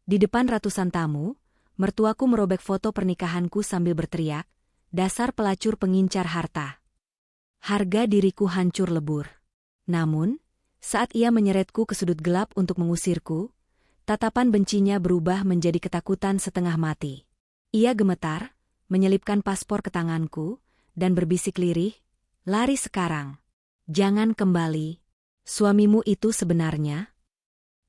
Di depan ratusan tamu, mertuaku merobek foto pernikahanku sambil berteriak, "Dasar pelacur pengincar harta." Harga diriku hancur lebur. Namun, saat ia menyeretku ke sudut gelap untuk mengusirku, tatapan bencinya berubah menjadi ketakutan setengah mati. Ia gemetar, menyelipkan paspor ke tanganku, dan berbisik lirih, "Lari sekarang. Jangan kembali. Suamimu itu sebenarnya?"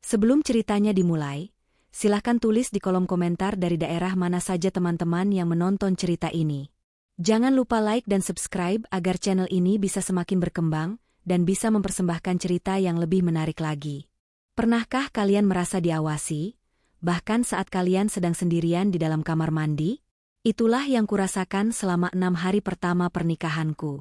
Sebelum ceritanya dimulai, silahkan tulis di kolom komentar dari daerah mana saja teman-teman yang menonton cerita ini. Jangan lupa like dan subscribe agar channel ini bisa semakin berkembang dan bisa mempersembahkan cerita yang lebih menarik lagi. Pernahkah kalian merasa diawasi, bahkan saat kalian sedang sendirian di dalam kamar mandi? Itulah yang kurasakan selama 6 hari pertama pernikahanku.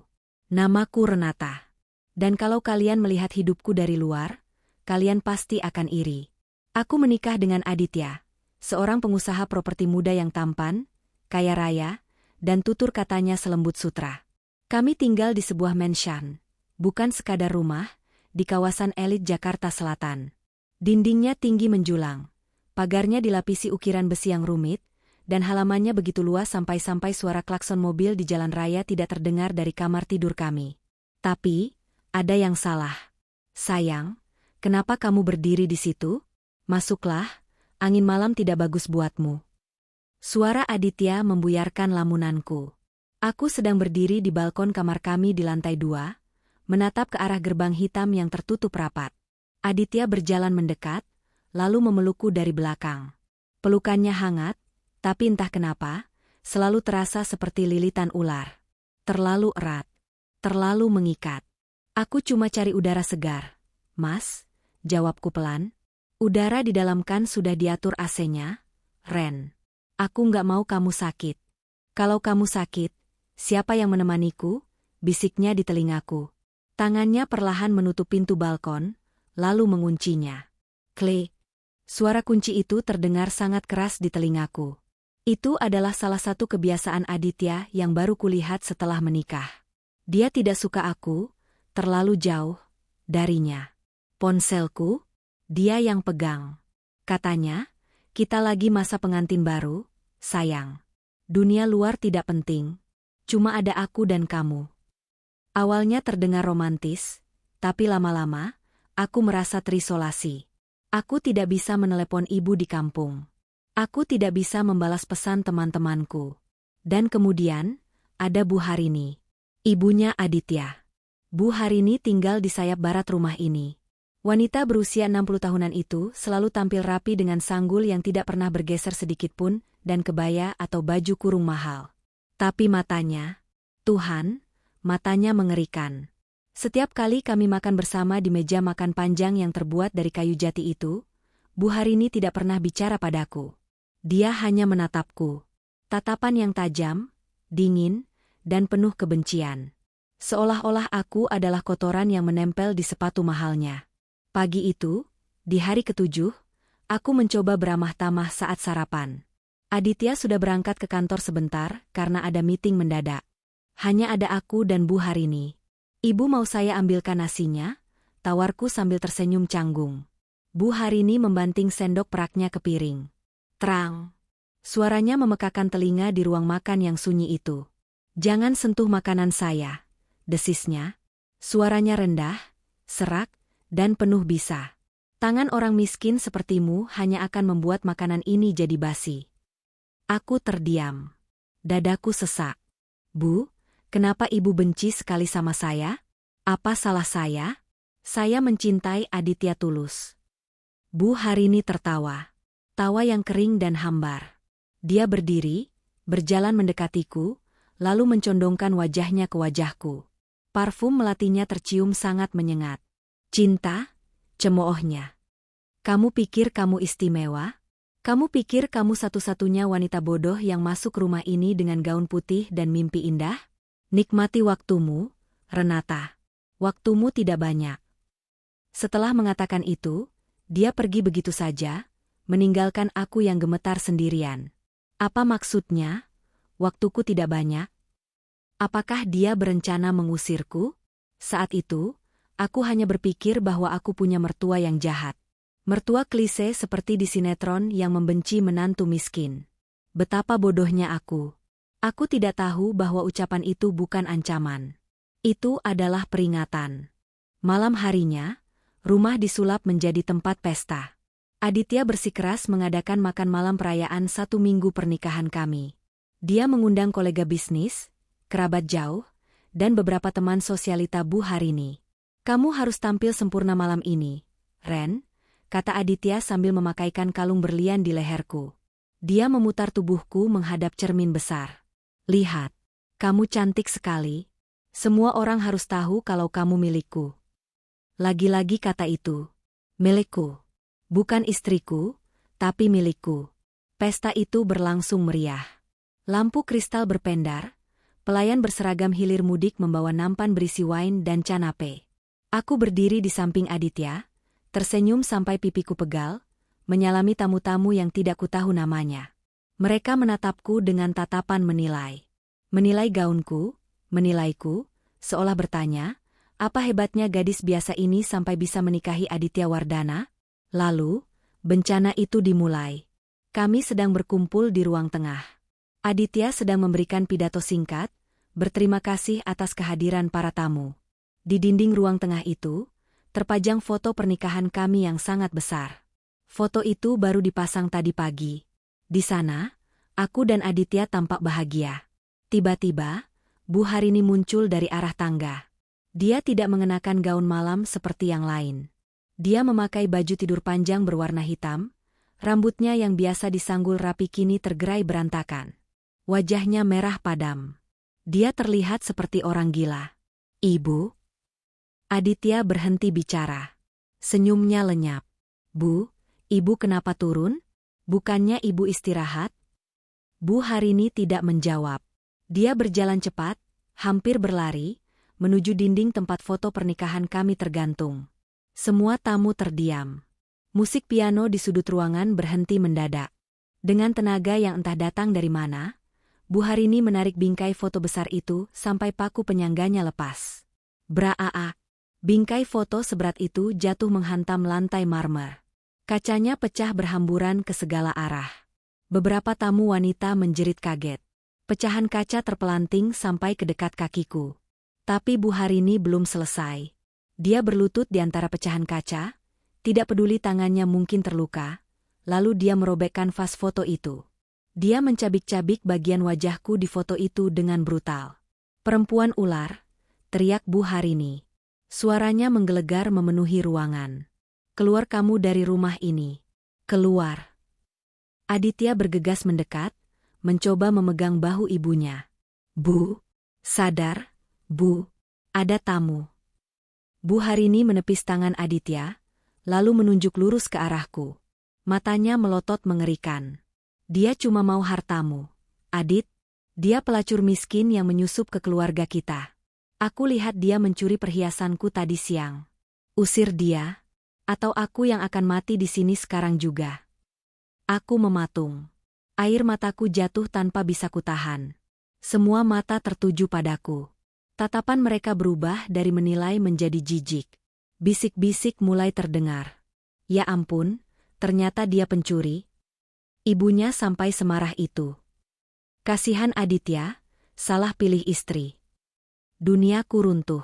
Namaku Renata. Dan kalau kalian melihat hidupku dari luar, kalian pasti akan iri. Aku menikah dengan Aditya, seorang pengusaha properti muda yang tampan, kaya raya, dan tutur katanya selembut sutra. Kami tinggal di sebuah mansion, bukan sekadar rumah, di kawasan elit Jakarta Selatan. Dindingnya tinggi menjulang, pagarnya dilapisi ukiran besi yang rumit, dan halamannya begitu luas sampai-sampai suara klakson mobil di jalan raya tidak terdengar dari kamar tidur kami. Tapi, ada yang salah. "Sayang, kenapa kamu berdiri di situ? Masuklah, angin malam tidak bagus buatmu." Suara Aditya membuyarkan lamunanku. Aku sedang berdiri di balkon kamar kami di lantai 2, menatap ke arah gerbang hitam yang tertutup rapat. Aditya berjalan mendekat, lalu memelukku dari belakang. Pelukannya hangat, tapi entah kenapa, selalu terasa seperti lilitan ular. Terlalu erat, terlalu mengikat. "Aku cuma cari udara segar, Mas," jawabku pelan. "Udara di dalam kan sudah diatur AC-nya, Ren. Aku nggak mau kamu sakit." "Kalau kamu sakit, siapa yang menemaniku?" bisiknya di telingaku. Tangannya perlahan menutup pintu balkon, lalu menguncinya. Klik. Suara kunci itu terdengar sangat keras di telingaku. Itu adalah salah satu kebiasaan Aditya yang baru kulihat setelah menikah. Dia tidak suka aku, terlalu jauh darinya. Ponselku, dia yang pegang. Katanya, "Kita lagi masa pengantin baru, sayang. Dunia luar tidak penting. Cuma ada aku dan kamu." Awalnya terdengar romantis, tapi lama-lama, aku merasa terisolasi. Aku tidak bisa menelepon ibu di kampung. Aku tidak bisa membalas pesan teman-temanku. Dan kemudian, ada Bu Harini, ibunya Aditya. Bu Harini tinggal di sayap barat rumah ini. Wanita berusia 60 tahunan itu selalu tampil rapi dengan sanggul yang tidak pernah bergeser sedikitpun dan kebaya atau baju kurung mahal. Tapi matanya, Tuhan, matanya mengerikan. Setiap kali kami makan bersama di meja makan panjang yang terbuat dari kayu jati itu, Bu Harini tidak pernah bicara padaku. Dia hanya menatapku. Tatapan yang tajam, dingin, dan penuh kebencian. Seolah-olah aku adalah kotoran yang menempel di sepatu mahalnya. Pagi itu, di hari ke-7, aku mencoba beramah tamah saat sarapan. Aditya sudah berangkat ke kantor sebentar karena ada meeting mendadak. Hanya ada aku dan Bu Harini. "Ibu mau saya ambilkan nasinya?" tawarku sambil tersenyum canggung. Bu Harini membanting sendok peraknya ke piring. Terang. Suaranya memekakan telinga di ruang makan yang sunyi itu. "Jangan sentuh makanan saya," desisnya. Suaranya rendah, serak, dan penuh bisa. "Tangan orang miskin sepertimu hanya akan membuat makanan ini jadi basi." Aku terdiam. Dadaku sesak. "Bu, kenapa ibu benci sekali sama saya? Apa salah saya? Saya mencintai Aditya tulus." Bu Harini tertawa. Tawa yang kering dan hambar. Dia berdiri, berjalan mendekatiku, lalu mencondongkan wajahnya ke wajahku. Parfum melatinya tercium sangat menyengat. "Cinta?" cemoohnya. "Kamu pikir kamu istimewa? Kamu pikir kamu satu-satunya wanita bodoh yang masuk rumah ini dengan gaun putih dan mimpi indah? Nikmati waktumu, Renata. Waktumu tidak banyak." Setelah mengatakan itu, dia pergi begitu saja, meninggalkan aku yang gemetar sendirian. Apa maksudnya? Waktuku tidak banyak? Apakah dia berencana mengusirku? Saat itu, aku hanya berpikir bahwa aku punya mertua yang jahat. Mertua klise seperti di sinetron yang membenci menantu miskin. Betapa bodohnya aku. Aku tidak tahu bahwa ucapan itu bukan ancaman. Itu adalah peringatan. Malam harinya, rumah disulap menjadi tempat pesta. Aditya bersikeras mengadakan makan malam perayaan 1 minggu pernikahan kami. Dia mengundang kolega bisnis, kerabat jauh, dan beberapa teman sosialita Bu Harini. Kamu harus tampil sempurna malam ini, Ren, kata Aditya sambil memakaikan kalung berlian di leherku. Dia memutar tubuhku menghadap cermin besar. Lihat, kamu cantik sekali. Semua orang harus tahu kalau kamu milikku. Lagi-lagi kata itu. Milikku. Bukan istriku, tapi milikku. Pesta itu berlangsung meriah. Lampu kristal berpendar, pelayan berseragam hilir mudik membawa nampan berisi wine dan canape. Aku berdiri di samping Aditya, tersenyum sampai pipiku pegal, menyalami tamu-tamu yang tidak kutahu namanya. Mereka menatapku dengan tatapan menilai. Menilai gaunku, menilaiku, seolah bertanya, apa hebatnya gadis biasa ini sampai bisa menikahi Aditya Wardana? Lalu, bencana itu dimulai. Kami sedang berkumpul di ruang tengah. Aditya sedang memberikan pidato singkat, berterima kasih atas kehadiran para tamu. Di dinding ruang tengah itu, terpajang foto pernikahan kami yang sangat besar. Foto itu baru dipasang tadi pagi. Di sana, aku dan Aditya tampak bahagia. Tiba-tiba, Bu Harini muncul dari arah tangga. Dia tidak mengenakan gaun malam seperti yang lain. Dia memakai baju tidur panjang berwarna hitam, rambutnya yang biasa disanggul rapi kini tergerai berantakan. Wajahnya merah padam. Dia terlihat seperti orang gila. Ibu? Aditya berhenti bicara. Senyumnya lenyap. Bu, ibu kenapa turun? Bukannya ibu istirahat? Bu Harini tidak menjawab. Dia berjalan cepat, hampir berlari, menuju dinding tempat foto pernikahan kami tergantung. Semua tamu terdiam. Musik piano di sudut ruangan berhenti mendadak. Dengan tenaga yang entah datang dari mana, Bu Harini menarik bingkai foto besar itu sampai paku penyangganya lepas. Braa! Bingkai foto seberat itu jatuh menghantam lantai marmer. Kacanya pecah berhamburan ke segala arah. Beberapa tamu wanita menjerit kaget. Pecahan kaca terpelanting sampai ke dekat kakiku. Tapi Bu Harini belum selesai. Dia berlutut di antara pecahan kaca, tidak peduli tangannya mungkin terluka, lalu dia merobek kanvas foto itu. Dia mencabik-cabik bagian wajahku di foto itu dengan brutal. Perempuan ular, teriak Bu Harini. Suaranya menggelegar memenuhi ruangan. Keluar kamu dari rumah ini. Keluar. Aditya bergegas mendekat, mencoba memegang bahu ibunya. Bu, sadar, Bu, ada tamu. Bu Harini menepis tangan Aditya, lalu menunjuk lurus ke arahku. Matanya melotot mengerikan. Dia cuma mau hartamu. Adit, dia pelacur miskin yang menyusup ke keluarga kita. Aku lihat dia mencuri perhiasanku tadi siang. Usir dia, atau aku yang akan mati di sini sekarang juga. Aku mematung. Air mataku jatuh tanpa bisa kutahan. Semua mata tertuju padaku. Tatapan mereka berubah dari menilai menjadi jijik. Bisik-bisik mulai terdengar. Ya ampun, ternyata dia pencuri. Ibunya sampai semarah itu. Kasihan Aditya, salah pilih istri. Duniaku runtuh.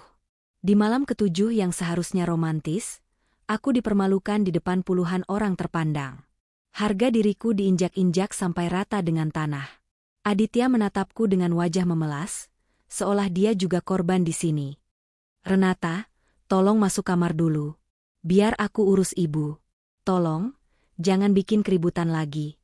Di malam ketujuh yang seharusnya romantis, aku dipermalukan di depan puluhan orang terpandang. Harga diriku diinjak-injak sampai rata dengan tanah. Aditya menatapku dengan wajah memelas, seolah dia juga korban di sini. Renata, tolong masuk kamar dulu. Biar aku urus ibu. Tolong, jangan bikin keributan lagi.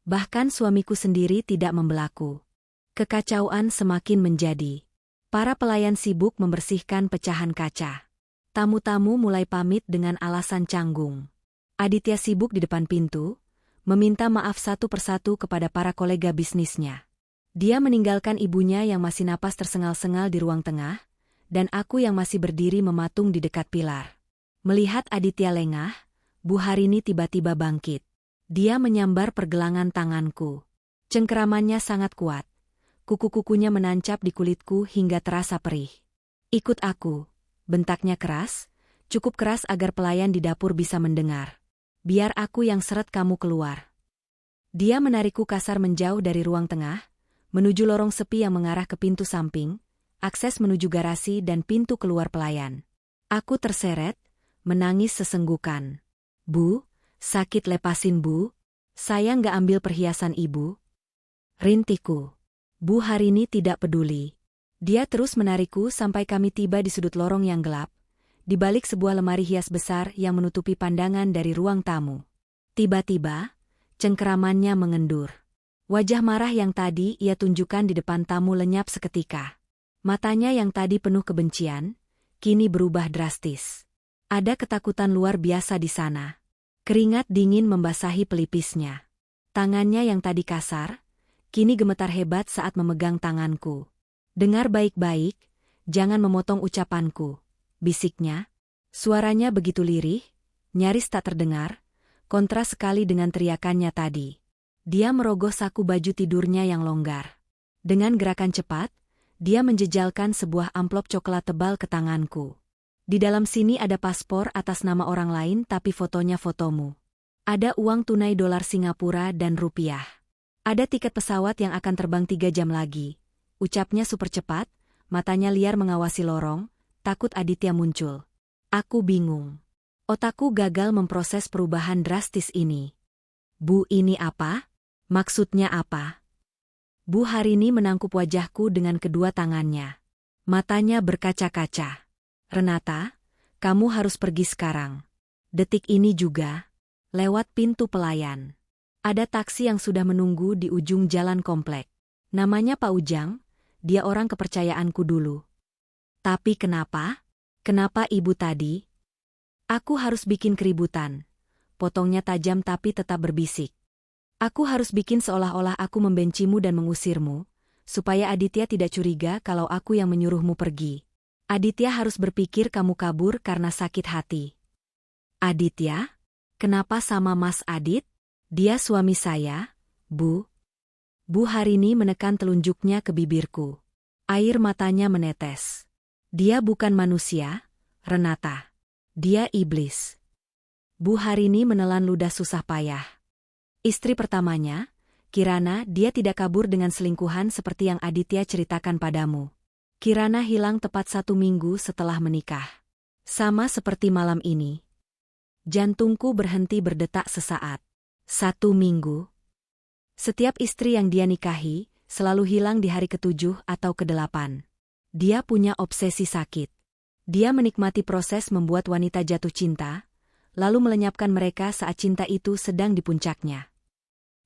Bahkan suamiku sendiri tidak membelaku. Kekacauan semakin menjadi. Para pelayan sibuk membersihkan pecahan kaca. Tamu-tamu mulai pamit dengan alasan canggung. Aditya sibuk di depan pintu, meminta maaf satu persatu kepada para kolega bisnisnya. Dia meninggalkan ibunya yang masih napas tersengal-sengal di ruang tengah, dan aku yang masih berdiri mematung di dekat pilar. Melihat Aditya lengah, Bu Harini tiba-tiba bangkit. Dia menyambar pergelangan tanganku. Cengkeramannya sangat kuat. Kuku-kukunya menancap di kulitku hingga terasa perih. Ikut aku, bentaknya keras, cukup keras agar pelayan di dapur bisa mendengar. Biar aku yang seret kamu keluar. Dia menarikku kasar menjauh dari ruang tengah, menuju lorong sepi yang mengarah ke pintu samping, akses menuju garasi dan pintu keluar pelayan. Aku terseret, menangis sesenggukan. Bu, sakit lepasin Bu. Saya nggak ambil perhiasan Ibu. Rintiku. Bu Harini tidak peduli. Dia terus menarikku sampai kami tiba di sudut lorong yang gelap, di balik sebuah lemari hias besar yang menutupi pandangan dari ruang tamu. Tiba-tiba, cengkeramannya mengendur. Wajah marah yang tadi ia tunjukkan di depan tamu lenyap seketika. Matanya yang tadi penuh kebencian, kini berubah drastis. Ada ketakutan luar biasa di sana. Keringat dingin membasahi pelipisnya. Tangannya yang tadi kasar, kini gemetar hebat saat memegang tanganku. Dengar baik-baik, jangan memotong ucapanku, bisiknya. Suaranya begitu lirih, nyaris tak terdengar, kontras sekali dengan teriakannya tadi. Dia merogoh saku baju tidurnya yang longgar. Dengan gerakan cepat, dia menjejalkan sebuah amplop coklat tebal ke tanganku. Di dalam sini ada paspor atas nama orang lain tapi fotonya fotomu. Ada uang tunai dolar Singapura dan rupiah. Ada tiket pesawat yang akan terbang 3 jam lagi. Ucapnya super cepat, matanya liar mengawasi lorong, takut Aditya muncul. Aku bingung. Otakku gagal memproses perubahan drastis ini. Bu, ini apa? Maksudnya apa? Bu Harini menangkup wajahku dengan kedua tangannya. Matanya berkaca-kaca. Renata, kamu harus pergi sekarang. Detik ini juga. Lewat pintu pelayan. Ada taksi yang sudah menunggu di ujung jalan komplek. Namanya Pak Ujang, dia orang kepercayaanku dulu. Tapi kenapa? Kenapa ibu tadi? Aku harus bikin keributan. Potongnya tajam tapi tetap berbisik. Aku harus bikin seolah-olah aku membencimu dan mengusirmu, supaya Aditya tidak curiga kalau aku yang menyuruhmu pergi. Aditya harus berpikir kamu kabur karena sakit hati. Aditya? Kenapa sama Mas Adit? Dia suami saya, Bu. Bu Harini menekan telunjuknya ke bibirku. Air matanya menetes. Dia bukan manusia, Renata. Dia iblis. Bu Harini menelan ludah susah payah. Istri pertamanya, Kirana, dia tidak kabur dengan selingkuhan seperti yang Aditya ceritakan padamu. Kirana hilang tepat 1 minggu setelah menikah. Sama seperti malam ini. Jantungku berhenti berdetak sesaat. 1 minggu. Setiap istri yang dia nikahi, selalu hilang di hari ke-7 atau ke-8. Dia punya obsesi sakit. Dia menikmati proses membuat wanita jatuh cinta, lalu melenyapkan mereka saat cinta itu sedang di puncaknya.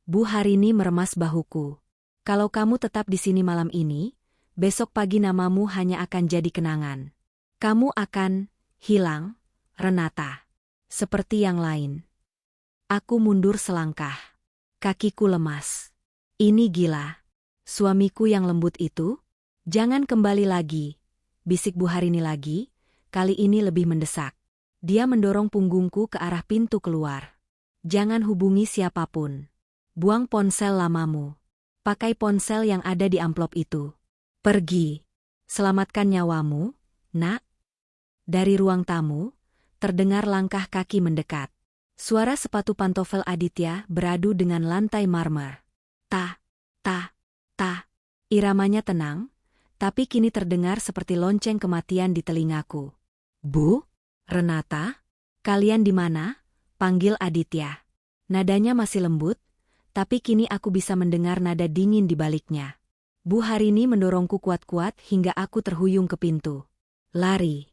Bu Harini meremas bahuku. Kalau kamu tetap di sini malam ini, besok pagi namamu hanya akan jadi kenangan. Kamu akan hilang, Renata. Seperti yang lain. Aku mundur selangkah. Kakiku lemas. Ini gila. Suamiku yang lembut itu? Jangan kembali lagi. Bisik Bu Harini lagi, kali ini lebih mendesak. Dia mendorong punggungku ke arah pintu keluar. Jangan hubungi siapapun. Buang ponsel lamamu. Pakai ponsel yang ada di amplop itu. Pergi. Selamatkan nyawamu, nak. Dari ruang tamu, terdengar langkah kaki mendekat. Suara sepatu pantofel Aditya beradu dengan lantai marmer. Ta, ta, ta. Iramanya tenang, tapi kini terdengar seperti lonceng kematian di telingaku. Bu? Renata? Kalian di mana? Panggil Aditya. Nadanya masih lembut, tapi kini aku bisa mendengar nada dingin di baliknya. Bu Harini mendorongku kuat-kuat hingga aku terhuyung ke pintu. Lari.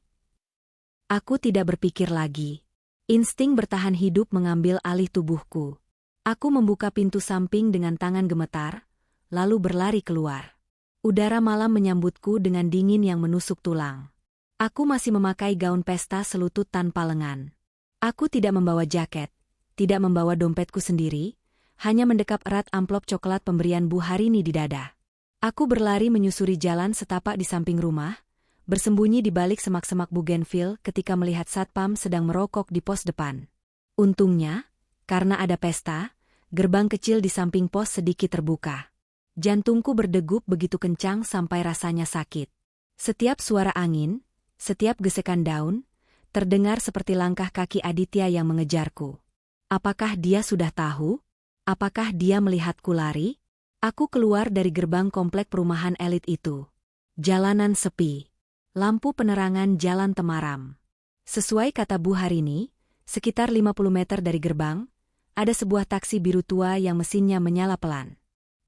Aku tidak berpikir lagi. Insting bertahan hidup mengambil alih tubuhku. Aku membuka pintu samping dengan tangan gemetar, lalu berlari keluar. Udara malam menyambutku dengan dingin yang menusuk tulang. Aku masih memakai gaun pesta selutut tanpa lengan. Aku tidak membawa jaket, tidak membawa dompetku sendiri, hanya mendekap erat amplop coklat pemberian Bu Harini di dada. Aku berlari menyusuri jalan setapak di samping rumah, bersembunyi di balik semak-semak bugenvil ketika melihat satpam sedang merokok di pos depan. Untungnya, karena ada pesta, gerbang kecil di samping pos sedikit terbuka. Jantungku berdegup begitu kencang sampai rasanya sakit. Setiap suara angin, setiap gesekan daun, terdengar seperti langkah kaki Aditya yang mengejarku. Apakah dia sudah tahu? Apakah dia melihatku lari? Aku keluar dari gerbang komplek perumahan elit itu. Jalanan sepi. Lampu penerangan jalan temaram. Sesuai kata Bu Harini, sekitar 50 meter dari gerbang, ada sebuah taksi biru tua yang mesinnya menyala pelan.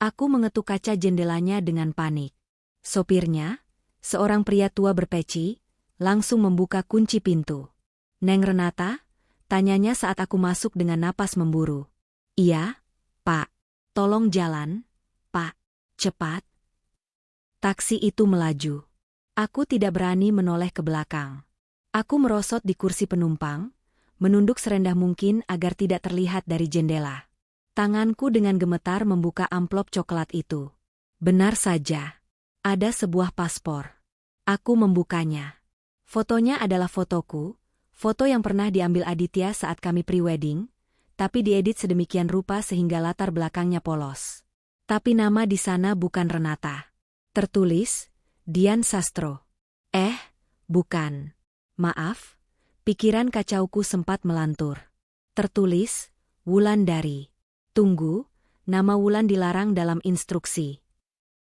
Aku mengetuk kaca jendelanya dengan panik. Sopirnya, seorang pria tua berpeci, langsung membuka kunci pintu. "Neng Renata?" tanyanya saat aku masuk dengan napas memburu. "Iya, Pak. Tolong jalan, Pak. Cepat." Taksi itu melaju. Aku tidak berani menoleh ke belakang. Aku merosot di kursi penumpang, menunduk serendah mungkin agar tidak terlihat dari jendela. Tanganku dengan gemetar membuka amplop coklat itu. Benar saja. Ada sebuah paspor. Aku membukanya. Fotonya adalah fotoku, foto yang pernah diambil Aditya saat kami pre-wedding, tapi diedit sedemikian rupa sehingga latar belakangnya polos. Tapi nama di sana bukan Renata. Tertulis, Dian Sastro. Bukan. Maaf, pikiran kacauku sempat melantur. Tertulis, Wulandari. Tunggu, nama Wulan dilarang dalam instruksi.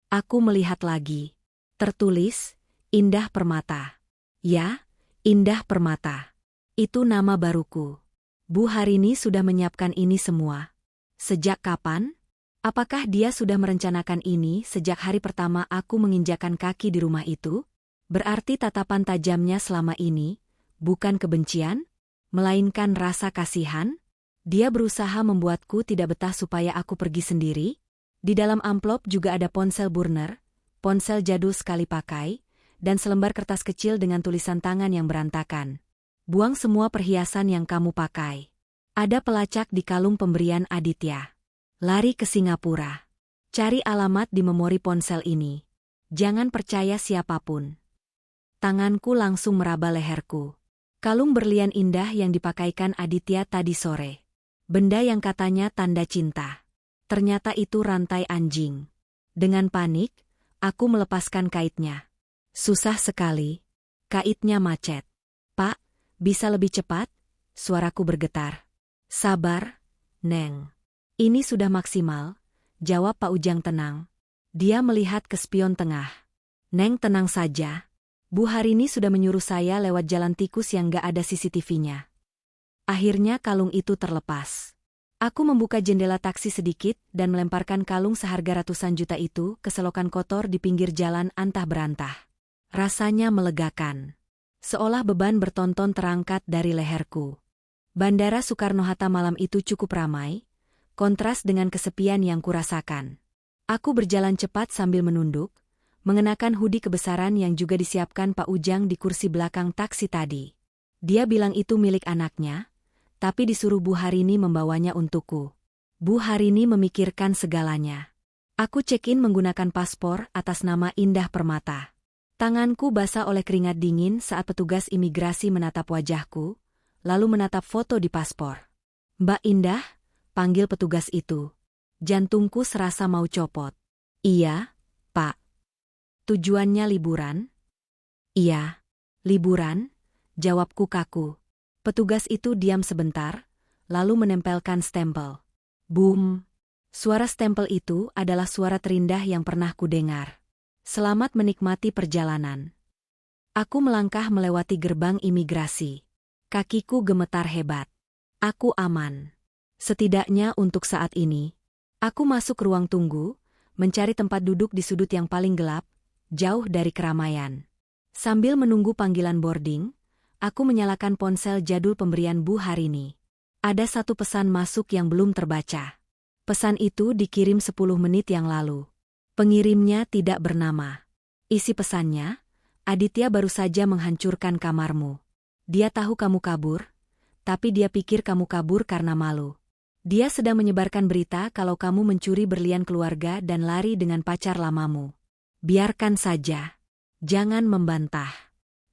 Aku melihat lagi. Tertulis, Indah Permata. Ya, Indah Permata. Itu nama baruku. Bu Harini sudah menyiapkan ini semua. Sejak kapan? Apakah dia sudah merencanakan ini sejak hari pertama aku menginjakan kaki di rumah itu? Berarti tatapan tajamnya selama ini, bukan kebencian, melainkan rasa kasihan? Dia berusaha membuatku tidak betah supaya aku pergi sendiri? Di dalam amplop juga ada ponsel burner, ponsel jadul sekali pakai, dan selembar kertas kecil dengan tulisan tangan yang berantakan. "Buang semua perhiasan yang kamu pakai." Ada pelacak di kalung pemberian Aditya. "Lari ke Singapura. Cari alamat di memori ponsel ini. Jangan percaya siapapun." Tanganku langsung meraba leherku. Kalung berlian indah yang dipakaikan Aditya tadi sore. Benda yang katanya tanda cinta. Ternyata itu rantai anjing. Dengan panik, aku melepaskan kaitnya. Susah sekali. Kaitnya macet. "Pak, bisa lebih cepat?" Suaraku bergetar. "Sabar, Neng. Ini sudah maksimal," jawab Pak Ujang tenang. Dia melihat ke spion tengah. "Neng tenang saja. Bu Harini sudah menyuruh saya lewat jalan tikus yang gak ada CCTV-nya." Akhirnya kalung itu terlepas. Aku membuka jendela taksi sedikit dan melemparkan kalung seharga ratusan juta itu ke selokan kotor di pinggir jalan antah berantah. Rasanya melegakan. Seolah beban bertonton terangkat dari leherku. Bandara Soekarno-Hatta malam itu cukup ramai, kontras dengan kesepian yang kurasakan. Aku berjalan cepat sambil menunduk, mengenakan hoodie kebesaran yang juga disiapkan Pak Ujang di kursi belakang taksi tadi. Dia bilang itu milik anaknya, tapi disuruh Bu Harini membawanya untukku. Bu Harini memikirkan segalanya. Aku check-in menggunakan paspor atas nama Indah Permata. Tanganku basah oleh keringat dingin saat petugas imigrasi menatap wajahku, lalu menatap foto di paspor. "Mbak Indah," panggil petugas itu. Jantungku serasa mau copot. "Iya, Pak." "Tujuannya liburan?" "Iya, liburan," jawabku kaku. Petugas itu diam sebentar, lalu menempelkan stempel. Boom! Suara stempel itu adalah suara terindah yang pernah kudengar. Selamat menikmati perjalanan. Aku melangkah melewati gerbang imigrasi. Kakiku gemetar hebat. Aku aman. Setidaknya untuk saat ini. Aku masuk ruang tunggu, mencari tempat duduk di sudut yang paling gelap, jauh dari keramaian. Sambil menunggu panggilan boarding, aku menyalakan ponsel jadul pemberian Bu Harini. Ada satu pesan masuk yang belum terbaca. Pesan itu dikirim 10 menit yang lalu. Pengirimnya tidak bernama. Isi pesannya, "Aditya baru saja menghancurkan kamarmu. Dia tahu kamu kabur, tapi dia pikir kamu kabur karena malu. Dia sedang menyebarkan berita kalau kamu mencuri berlian keluarga dan lari dengan pacar lamamu. Biarkan saja. Jangan membantah.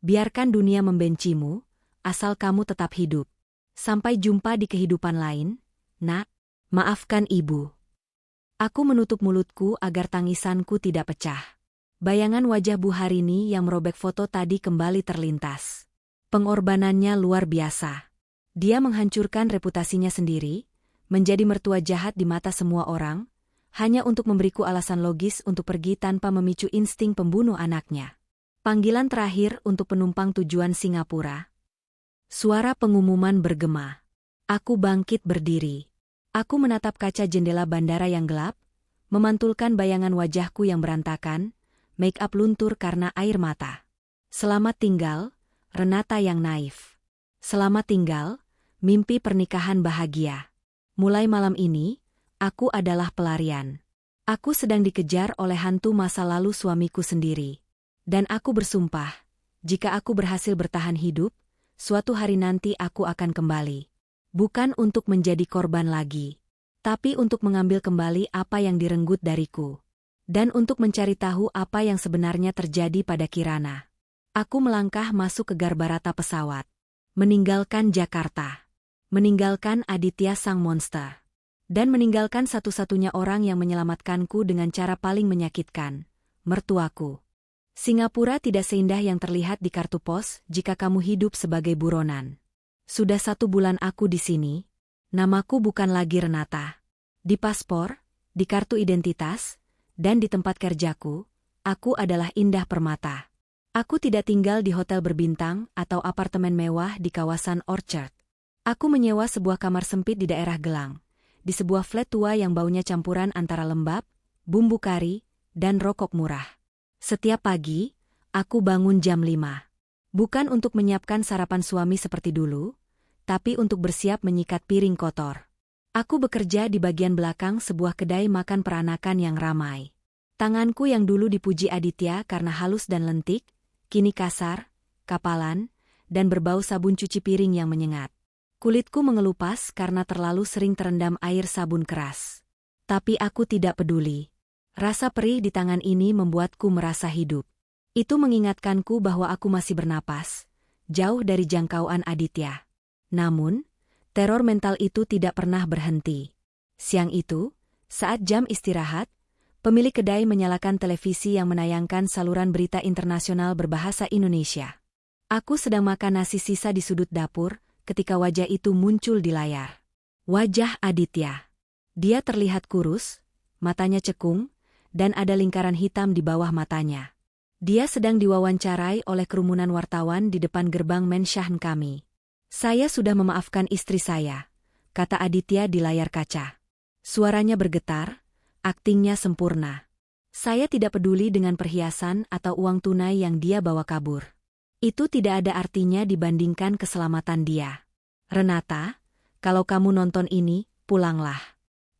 Biarkan dunia membencimu, asal kamu tetap hidup. Sampai jumpa di kehidupan lain, Nak. Maafkan Ibu." Aku menutup mulutku agar tangisanku tidak pecah. Bayangan wajah Bu Harini yang merobek foto tadi kembali terlintas. Pengorbanannya luar biasa. Dia menghancurkan reputasinya sendiri, menjadi mertua jahat di mata semua orang, hanya untuk memberiku alasan logis untuk pergi tanpa memicu insting pembunuh anaknya. Panggilan terakhir untuk penumpang tujuan Singapura. Suara pengumuman bergema. Aku bangkit berdiri. Aku menatap kaca jendela bandara yang gelap, memantulkan bayangan wajahku yang berantakan, make-up luntur karena air mata. Selamat tinggal, Renata yang naif. Selamat tinggal, mimpi pernikahan bahagia. Mulai malam ini, aku adalah pelarian. Aku sedang dikejar oleh hantu masa lalu suamiku sendiri. Dan aku bersumpah, jika aku berhasil bertahan hidup, suatu hari nanti aku akan kembali. Bukan untuk menjadi korban lagi, tapi untuk mengambil kembali apa yang direnggut dariku. Dan untuk mencari tahu apa yang sebenarnya terjadi pada Kirana. Aku melangkah masuk ke garbarata pesawat. Meninggalkan Jakarta. Meninggalkan Aditya sang monster. Dan meninggalkan satu-satunya orang yang menyelamatkanku dengan cara paling menyakitkan, mertuaku. Singapura tidak seindah yang terlihat di kartu pos jika kamu hidup sebagai buronan. Sudah 1 bulan aku di sini. Namaku bukan lagi Renata. Di paspor, di kartu identitas, dan di tempat kerjaku, aku adalah Indah Permata. Aku tidak tinggal di hotel berbintang atau apartemen mewah di kawasan Orchard. Aku menyewa sebuah kamar sempit di daerah Gelang, di sebuah flat tua yang baunya campuran antara lembab, bumbu kari, dan rokok murah. Setiap pagi, aku bangun jam 5. Bukan untuk menyiapkan sarapan suami seperti dulu, tapi untuk bersiap menyikat piring kotor. Aku bekerja di bagian belakang sebuah kedai makan peranakan yang ramai. Tanganku yang dulu dipuji Aditya karena halus dan lentik, kini kasar, kapalan, dan berbau sabun cuci piring yang menyengat. Kulitku mengelupas karena terlalu sering terendam air sabun keras. Tapi aku tidak peduli. Rasa perih di tangan ini membuatku merasa hidup. Itu mengingatkanku bahwa aku masih bernapas, jauh dari jangkauan Aditya. Namun, teror mental itu tidak pernah berhenti. Siang itu, saat jam istirahat, pemilik kedai menyalakan televisi yang menayangkan saluran berita internasional berbahasa Indonesia. Aku sedang makan nasi sisa di sudut dapur, ketika wajah itu muncul di layar. Wajah Aditya. Dia terlihat kurus, matanya cekung, dan ada lingkaran hitam di bawah matanya. Dia sedang diwawancarai oleh kerumunan wartawan di depan gerbang Menshan kami. Saya sudah memaafkan istri saya, kata Aditya di layar kaca. Suaranya bergetar, aktingnya sempurna. Saya tidak peduli dengan perhiasan atau uang tunai yang dia bawa kabur. Itu tidak ada artinya dibandingkan keselamatan dia. Renata, kalau kamu nonton ini, pulanglah.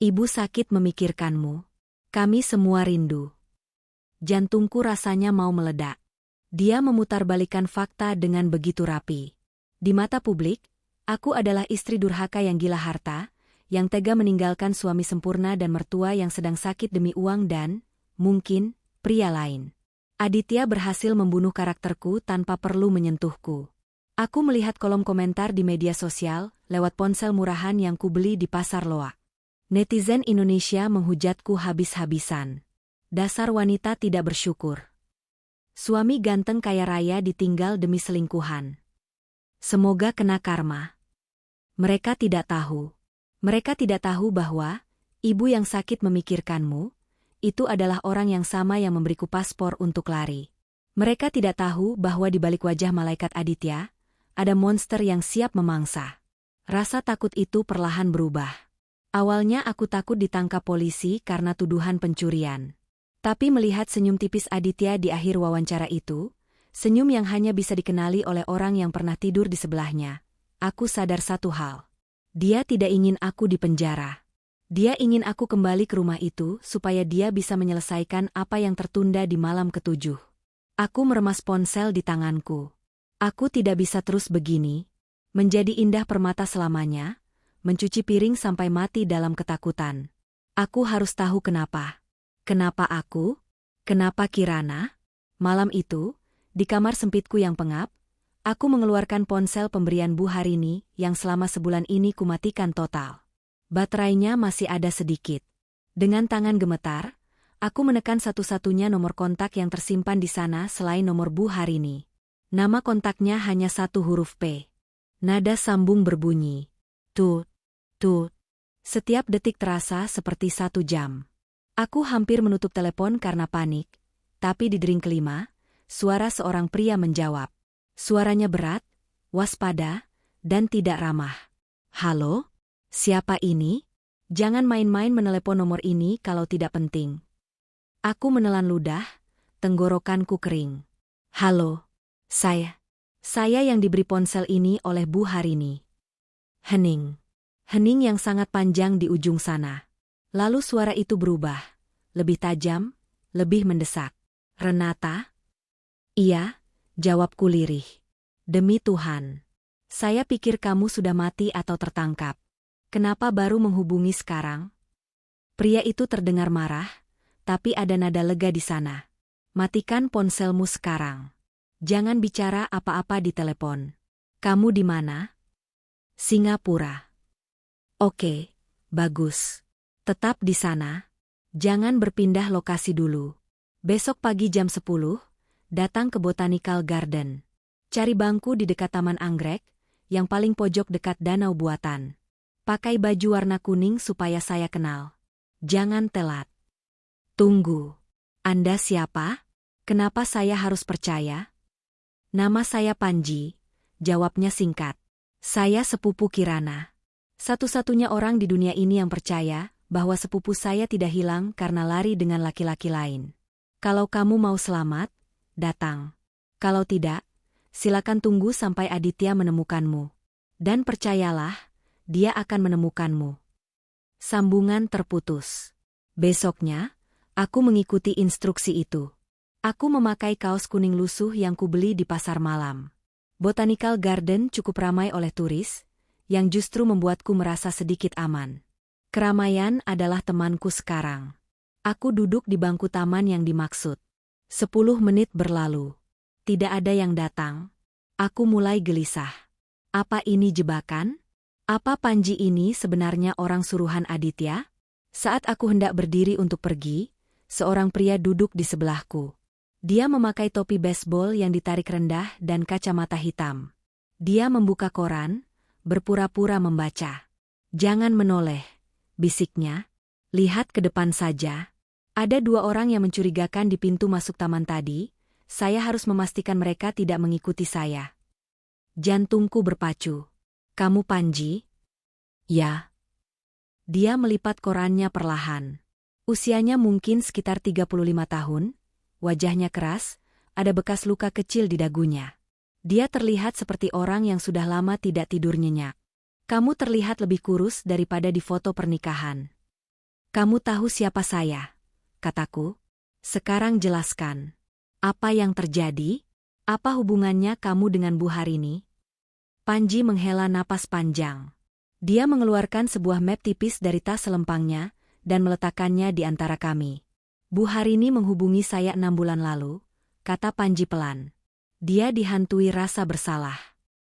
Ibu sakit memikirkanmu. Kami semua rindu. Jantungku rasanya mau meledak. Dia memutarbalikkan fakta dengan begitu rapi. Di mata publik, aku adalah istri durhaka yang gila harta, yang tega meninggalkan suami sempurna dan mertua yang sedang sakit demi uang dan, mungkin, pria lain. Aditya berhasil membunuh karakterku tanpa perlu menyentuhku. Aku melihat kolom komentar di media sosial lewat ponsel murahan yang kubeli di Pasar Loak. Netizen Indonesia menghujatku habis-habisan. Dasar wanita tidak bersyukur. Suami ganteng kaya raya ditinggal demi selingkuhan. Semoga kena karma. Mereka tidak tahu. Mereka tidak tahu bahwa ibu yang sakit memikirkanmu, itu adalah orang yang sama yang memberiku paspor untuk lari. Mereka tidak tahu bahwa di balik wajah malaikat Aditya, ada monster yang siap memangsa. Rasa takut itu perlahan berubah. Awalnya aku takut ditangkap polisi karena tuduhan pencurian. Tapi melihat senyum tipis Aditya di akhir wawancara itu, senyum yang hanya bisa dikenali oleh orang yang pernah tidur di sebelahnya, aku sadar satu hal. Dia tidak ingin aku di penjara. Dia ingin aku kembali ke rumah itu supaya dia bisa menyelesaikan apa yang tertunda di malam ke-7. Aku meremas ponsel di tanganku. Aku tidak bisa terus begini, menjadi Indah Permata selamanya, mencuci piring sampai mati dalam ketakutan. Aku harus tahu kenapa. Kenapa aku? Kenapa Kirana? Malam itu, di kamar sempitku yang pengap, aku mengeluarkan ponsel pemberian Bu Harini yang selama sebulan ini kumatikan total. Baterainya masih ada sedikit. Dengan tangan gemetar, aku menekan satu-satunya nomor kontak yang tersimpan di sana selain nomor Bu Harini. Nama kontaknya hanya 1 huruf P. Nada sambung berbunyi. Tut, tut. Setiap detik terasa seperti 1 jam. Aku hampir menutup telepon karena panik, tapi di dering kelima, suara seorang pria menjawab. Suaranya berat, waspada, dan tidak ramah. Halo? Siapa ini? Jangan main-main menelepon nomor ini kalau tidak penting. Aku menelan ludah, tenggorokanku kering. Halo, saya yang diberi ponsel ini oleh Bu Harini. Hening. Hening yang sangat panjang di ujung sana. Lalu suara itu berubah, lebih tajam, lebih mendesak. Renata? Iya, jawabku lirih. Demi Tuhan. Saya pikir kamu sudah mati atau tertangkap. Kenapa baru menghubungi sekarang? Pria itu terdengar marah, tapi ada nada lega di sana. Matikan ponselmu sekarang. Jangan bicara apa-apa di telepon. Kamu di mana? Singapura. Oke, bagus. Tetap di sana. Jangan berpindah lokasi dulu. Besok pagi jam 10, datang ke Botanical Garden. Cari bangku di dekat Taman Anggrek, yang paling pojok dekat danau buatan. Pakai baju warna kuning supaya saya kenal. Jangan telat. Tunggu. Anda siapa? Kenapa saya harus percaya? Nama saya Panji, jawabnya singkat. Saya sepupu Kirana. Satu-satunya orang di dunia ini yang percaya bahwa sepupu saya tidak hilang karena lari dengan laki-laki lain. Kalau kamu mau selamat, datang. Kalau tidak, silakan tunggu sampai Aditya menemukanmu. Dan percayalah, dia akan menemukanmu. Sambungan terputus. Besoknya, aku mengikuti instruksi itu. Aku memakai kaos kuning lusuh yang kubeli di pasar malam. Botanical Garden cukup ramai oleh turis, yang justru membuatku merasa sedikit aman. Keramaian adalah temanku sekarang. Aku duduk di bangku taman yang dimaksud. 10 menit berlalu. Tidak ada yang datang. Aku mulai gelisah. Apa ini jebakan? Apa Panji ini sebenarnya orang suruhan Aditya? Saat aku hendak berdiri untuk pergi, seorang pria duduk di sebelahku. Dia memakai topi baseball yang ditarik rendah dan kacamata hitam. Dia membuka koran, berpura-pura membaca. Jangan menoleh, bisiknya. Lihat ke depan saja. Ada 2 orang yang mencurigakan di pintu masuk taman tadi. Saya harus memastikan mereka tidak mengikuti saya. Jantungku berpacu. Kamu Panji? Ya. Dia melipat korannya perlahan. Usianya mungkin sekitar 35 tahun. Wajahnya keras, ada bekas luka kecil di dagunya. Dia terlihat seperti orang yang sudah lama tidak tidur nyenyak. Kamu terlihat lebih kurus daripada di foto pernikahan. Kamu tahu siapa saya? Kataku. Sekarang jelaskan. Apa yang terjadi? Apa hubungannya kamu dengan Bu Harini? Panji menghela napas panjang. Dia mengeluarkan sebuah map tipis dari tas selempangnya dan meletakkannya di antara kami. Bu Harini menghubungi saya 6 bulan lalu, kata Panji pelan. Dia dihantui rasa bersalah.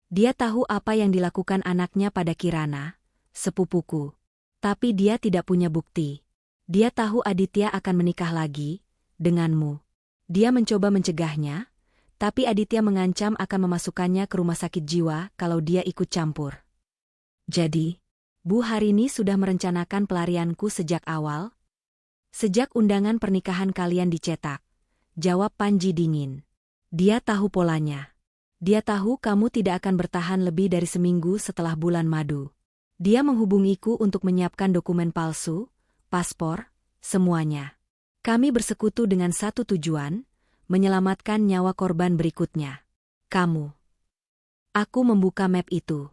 Dia tahu apa yang dilakukan anaknya pada Kirana, sepupuku. Tapi dia tidak punya bukti. Dia tahu Aditya akan menikah lagi, denganmu. Dia mencoba mencegahnya, tapi Aditya mengancam akan memasukkannya ke rumah sakit jiwa kalau dia ikut campur. Jadi, Bu Harini sudah merencanakan pelarianku sejak awal? Sejak undangan pernikahan kalian dicetak, jawab Panji dingin. Dia tahu polanya. Dia tahu kamu tidak akan bertahan lebih dari seminggu setelah bulan madu. Dia menghubungiku untuk menyiapkan dokumen palsu, paspor, semuanya. Kami bersekutu dengan satu tujuan, menyelamatkan nyawa korban berikutnya. Kamu. Aku membuka map itu.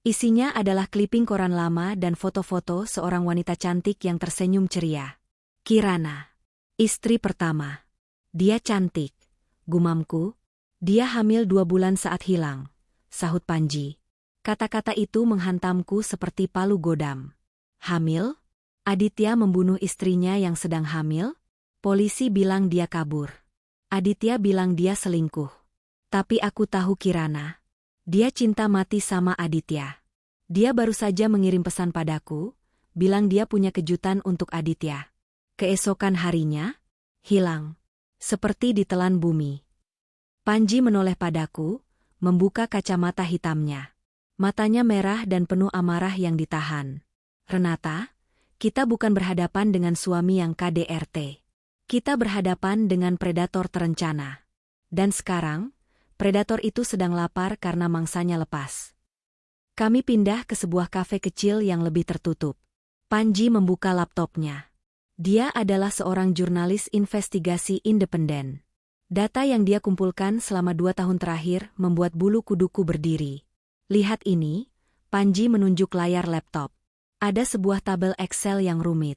Isinya adalah kliping koran lama dan foto-foto seorang wanita cantik yang tersenyum ceria. Kirana. Istri pertama. Dia cantik. Gumamku. Dia hamil 2 bulan saat hilang, sahut Panji. Kata-kata itu menghantamku seperti palu godam. Hamil? Aditya membunuh istrinya yang sedang hamil? Polisi bilang dia kabur. Aditya bilang dia selingkuh. Tapi aku tahu Kirana. Dia cinta mati sama Aditya. Dia baru saja mengirim pesan padaku, bilang dia punya kejutan untuk Aditya. Keesokan harinya, hilang. Seperti ditelan bumi. Panji menoleh padaku, membuka kacamata hitamnya. Matanya merah dan penuh amarah yang ditahan. Renata, kita bukan berhadapan dengan suami yang KDRT. Kita berhadapan dengan predator terencana. Dan sekarang, predator itu sedang lapar karena mangsanya lepas. Kami pindah ke sebuah kafe kecil yang lebih tertutup. Panji membuka laptopnya. Dia adalah seorang jurnalis investigasi independen. Data yang dia kumpulkan selama 2 tahun terakhir membuat bulu kuduku berdiri. Lihat ini, Panji menunjuk layar laptop. Ada sebuah tabel Excel yang rumit.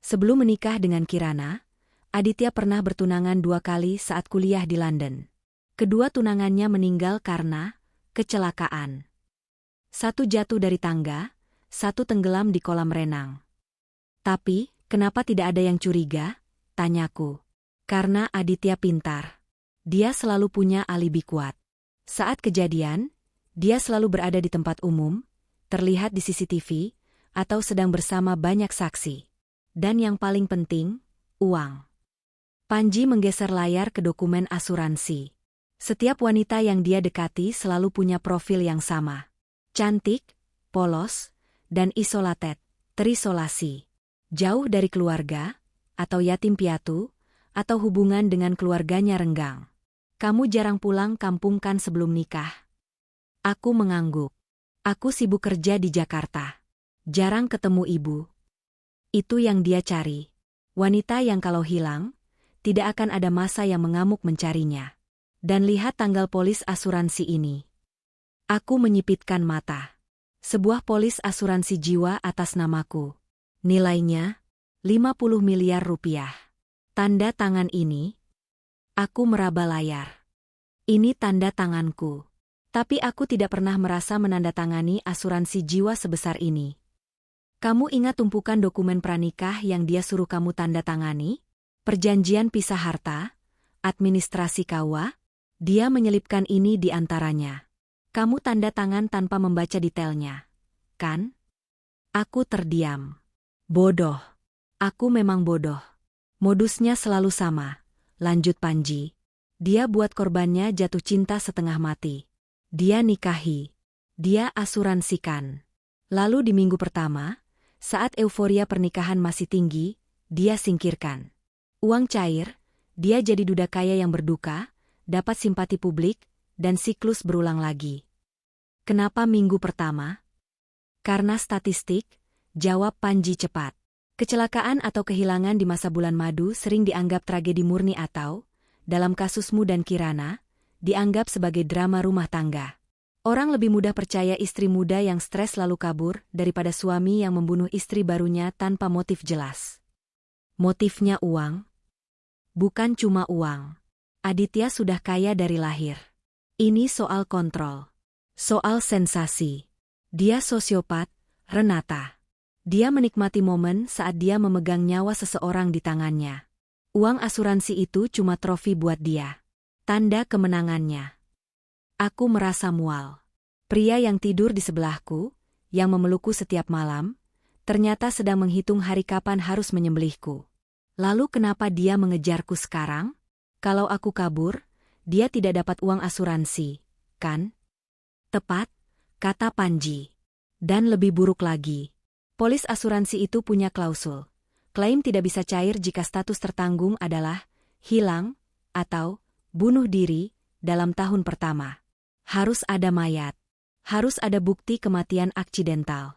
Sebelum menikah dengan Kirana, Aditya pernah bertunangan 2 kali saat kuliah di London. Kedua tunangannya meninggal karena kecelakaan. 1 jatuh dari tangga, 1 tenggelam di kolam renang. Tapi, kenapa tidak ada yang curiga? Tanyaku. Karena Aditya pintar. Dia selalu punya alibi kuat. Saat kejadian, dia selalu berada di tempat umum, terlihat di CCTV, atau sedang bersama banyak saksi. Dan yang paling penting, uang. Panji menggeser layar ke dokumen asuransi. Setiap wanita yang dia dekati selalu punya profil yang sama. Cantik, polos, dan isolated, terisolasi. Jauh dari keluarga, atau yatim piatu, atau hubungan dengan keluarganya renggang. Kamu jarang pulang kampung kan sebelum nikah? Aku mengangguk. Aku sibuk kerja di Jakarta. Jarang ketemu ibu. Itu yang dia cari. Wanita yang kalau hilang, tidak akan ada masa yang mengamuk mencarinya. Dan lihat tanggal polis asuransi ini. Aku menyipitkan mata. Sebuah polis asuransi jiwa atas namaku. Nilainya 50 miliar rupiah. Tanda tangan ini. Aku meraba layar. Ini tanda tanganku. Tapi aku tidak pernah merasa menandatangani asuransi jiwa sebesar ini. Kamu ingat tumpukan dokumen pranikah yang dia suruh kamu tanda tangani? Perjanjian pisah harta? Administrasi KUA? Dia menyelipkan ini di antaranya. Kamu tanda tangan tanpa membaca detailnya, kan? Aku terdiam. Bodoh. Aku memang bodoh. Modusnya selalu sama, lanjut Panji. Dia buat korbannya jatuh cinta setengah mati. Dia nikahi. Dia asuransikan. Lalu di minggu pertama, saat euforia pernikahan masih tinggi, dia singkirkan. Uang cair, dia jadi duda kaya yang berduka, dapat simpati publik, dan siklus berulang lagi. Kenapa minggu pertama? Karena statistik, jawab Panji cepat. Kecelakaan atau kehilangan di masa bulan madu sering dianggap tragedi murni atau, dalam kasusmu dan Kirana, dianggap sebagai drama rumah tangga. Orang lebih mudah percaya istri muda yang stres lalu kabur daripada suami yang membunuh istri barunya tanpa motif jelas. Motifnya uang? Bukan cuma uang. Aditya sudah kaya dari lahir. Ini soal kontrol. Soal sensasi. Dia sosiopat, Renata. Dia menikmati momen saat dia memegang nyawa seseorang di tangannya. Uang asuransi itu cuma trofi buat dia. Tanda kemenangannya. Aku merasa mual. Pria yang tidur di sebelahku, yang memelukku setiap malam, ternyata sedang menghitung hari kapan harus menyembelihku. Lalu kenapa dia mengejarku sekarang? Kalau aku kabur, dia tidak dapat uang asuransi, kan? Tepat, kata Panji. Dan lebih buruk lagi. Polis asuransi itu punya klausul. Klaim tidak bisa cair jika status tertanggung adalah hilang atau bunuh diri dalam tahun pertama. Harus ada mayat. Harus ada bukti kematian aksidental.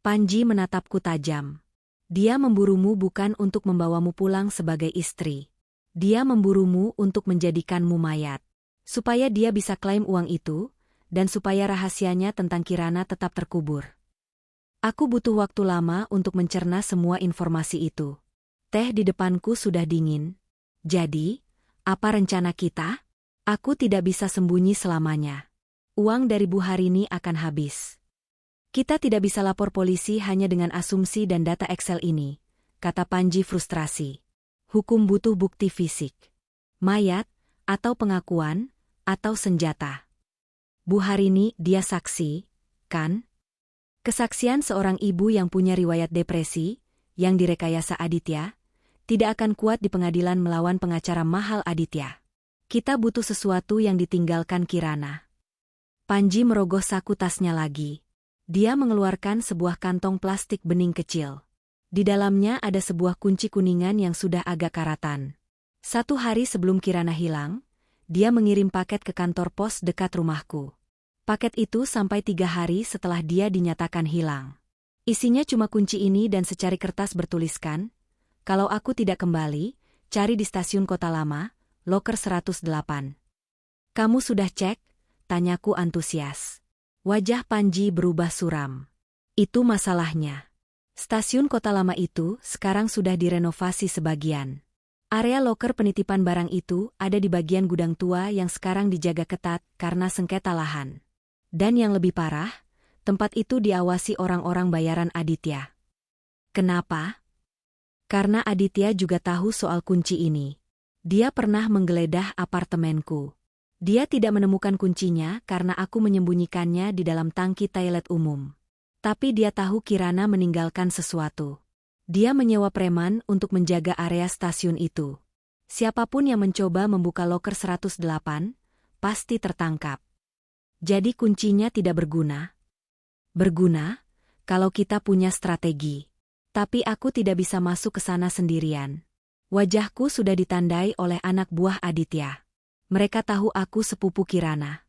Panji menatapku tajam. Dia memburumu bukan untuk membawamu pulang sebagai istri. Dia memburumu untuk menjadikanmu mayat. Supaya dia bisa klaim uang itu, dan supaya rahasianya tentang Kirana tetap terkubur. Aku butuh waktu lama untuk mencerna semua informasi itu. Teh di depanku sudah dingin. Jadi, apa rencana kita? Aku tidak bisa sembunyi selamanya. Uang dari Bu Harini akan habis. Kita tidak bisa lapor polisi hanya dengan asumsi dan data Excel ini, kata Panji frustrasi. Hukum butuh bukti fisik. Mayat, atau pengakuan, atau senjata. Bu Harini, dia saksi, kan? Kesaksian seorang ibu yang punya riwayat depresi, yang direkayasa Aditya, tidak akan kuat di pengadilan melawan pengacara mahal Aditya. Kita butuh sesuatu yang ditinggalkan Kirana. Panji merogoh saku tasnya lagi. Dia mengeluarkan sebuah kantong plastik bening kecil. Di dalamnya ada sebuah kunci kuningan yang sudah agak karatan. 1 hari sebelum Kirana hilang, dia mengirim paket ke kantor pos dekat rumahku. Paket itu sampai 3 hari setelah dia dinyatakan hilang. Isinya cuma kunci ini dan secari kertas bertuliskan, "Kalau aku tidak kembali, cari di stasiun Kota Lama, loker 108. Kamu sudah cek?" Tanyaku antusias. Wajah Panji berubah suram. Itu masalahnya. Stasiun Kota Lama itu sekarang sudah direnovasi sebagian. Area loker penitipan barang itu ada di bagian gudang tua yang sekarang dijaga ketat karena sengketa lahan. Dan yang lebih parah, tempat itu diawasi orang-orang bayaran Aditya. Kenapa? Karena Aditya juga tahu soal kunci ini. Dia pernah menggeledah apartemenku. Dia tidak menemukan kuncinya karena aku menyembunyikannya di dalam tangki toilet umum. Tapi dia tahu Kirana meninggalkan sesuatu. Dia menyewa preman untuk menjaga area stasiun itu. Siapapun yang mencoba membuka loker 108, pasti tertangkap. Jadi kuncinya tidak berguna. Berguna, kalau kita punya strategi. Tapi aku tidak bisa masuk ke sana sendirian. Wajahku sudah ditandai oleh anak buah Aditya. Mereka tahu aku sepupu Kirana.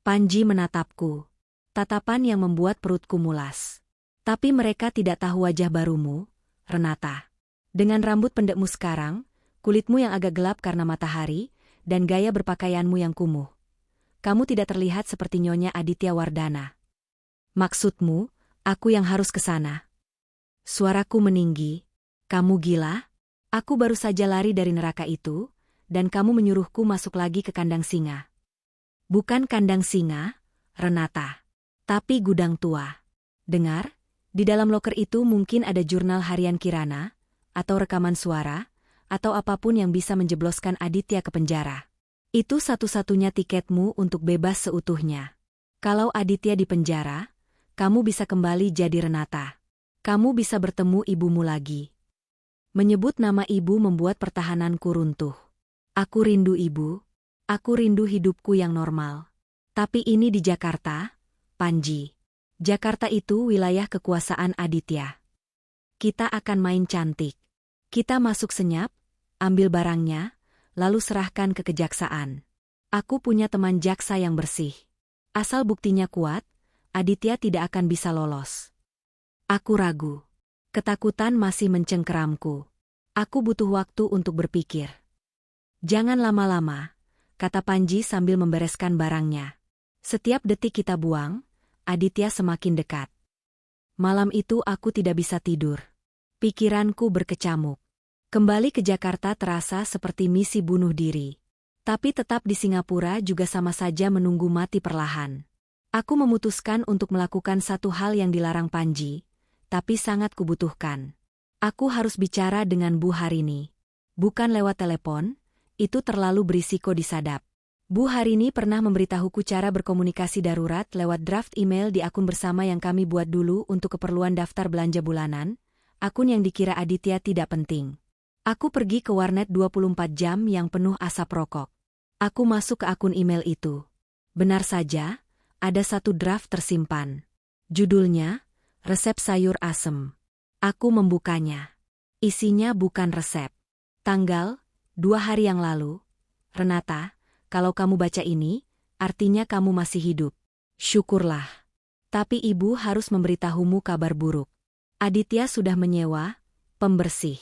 Panji menatapku. Tatapan yang membuat perutku mulas. Tapi mereka tidak tahu wajah barumu, Renata. Dengan rambut pendekmu sekarang, kulitmu yang agak gelap karena matahari, dan gaya berpakaianmu yang kumuh. Kamu tidak terlihat seperti Nyonya Aditya Wardana. Maksudmu, aku yang harus ke sana? Suaraku meninggi. Kamu gila? Aku baru saja lari dari neraka itu, dan kamu menyuruhku masuk lagi ke kandang singa. Bukan kandang singa, Renata. Tapi gudang tua. Dengar, di dalam loker itu mungkin ada jurnal harian Kirana, atau rekaman suara, atau apapun yang bisa menjebloskan Aditya ke penjara. Itu satu-satunya tiketmu untuk bebas seutuhnya. Kalau Aditya di penjara, kamu bisa kembali jadi Renata. Kamu bisa bertemu ibumu lagi. Menyebut nama ibu membuat pertahananku runtuh. Aku rindu ibu. Aku rindu hidupku yang normal. Tapi ini di Jakarta, Panji. Jakarta itu wilayah kekuasaan Aditya. Kita akan main cantik. Kita masuk senyap, ambil barangnya, lalu serahkan ke kejaksaan. Aku punya teman jaksa yang bersih. Asal buktinya kuat, Aditya tidak akan bisa lolos. Aku ragu. Ketakutan masih mencengkeramku. Aku butuh waktu untuk berpikir. Jangan lama-lama, kata Panji sambil membereskan barangnya. Setiap detik kita buang, Aditya semakin dekat. Malam itu aku tidak bisa tidur. Pikiranku berkecamuk. Kembali ke Jakarta terasa seperti misi bunuh diri. Tapi tetap di Singapura juga sama saja menunggu mati perlahan. Aku memutuskan untuk melakukan satu hal yang dilarang Panji, tapi sangat kubutuhkan. Aku harus bicara dengan Bu Harini. Bukan lewat telepon, itu terlalu berisiko disadap. Bu Harini pernah memberitahuku cara berkomunikasi darurat lewat draft email di akun bersama yang kami buat dulu untuk keperluan daftar belanja bulanan, akun yang dikira Aditya tidak penting. Aku pergi ke warnet 24 jam yang penuh asap rokok. Aku masuk ke akun email itu. Benar saja, ada satu draft tersimpan. Judulnya, Resep Sayur Asem. Aku membukanya. Isinya bukan resep. Tanggal, 2 hari yang lalu. Renata, kalau kamu baca ini, artinya kamu masih hidup. Syukurlah. Tapi ibu harus memberitahumu kabar buruk. Aditya sudah menyewa pembersih.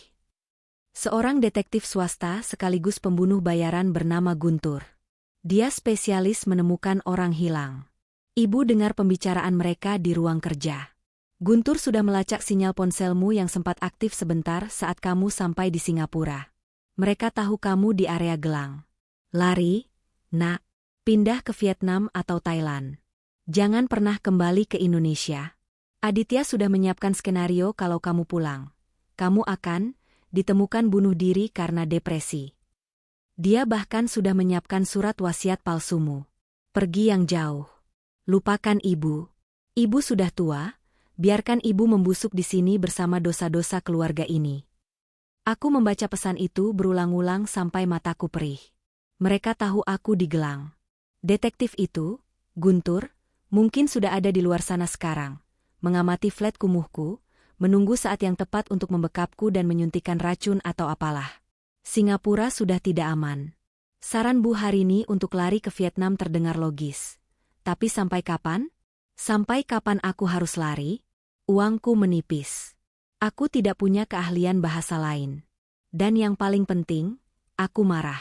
Seorang detektif swasta sekaligus pembunuh bayaran bernama Guntur. Dia spesialis menemukan orang hilang. Ibu dengar pembicaraan mereka di ruang kerja. Guntur sudah melacak sinyal ponselmu yang sempat aktif sebentar saat kamu sampai di Singapura. Mereka tahu kamu di area Gelang. Lari, nak, pindah ke Vietnam atau Thailand. Jangan pernah kembali ke Indonesia. Aditya sudah menyiapkan skenario kalau kamu pulang. Kamu akan ditemukan bunuh diri karena depresi. Dia bahkan sudah menyiapkan surat wasiat palsumu. Pergi yang jauh. Lupakan ibu. Ibu sudah tua, biarkan ibu membusuk di sini bersama dosa-dosa keluarga ini. Aku membaca pesan itu berulang-ulang sampai mataku perih. Mereka tahu aku di Gelang. Detektif itu, Guntur, mungkin sudah ada di luar sana sekarang, mengamati flat kumuhku, menunggu saat yang tepat untuk membekapku dan menyuntikkan racun atau apalah. Singapura sudah tidak aman. Saran Bu Harini untuk lari ke Vietnam terdengar logis. Tapi sampai kapan? Sampai kapan aku harus lari? Uangku menipis. Aku tidak punya keahlian bahasa lain. Dan yang paling penting, aku marah.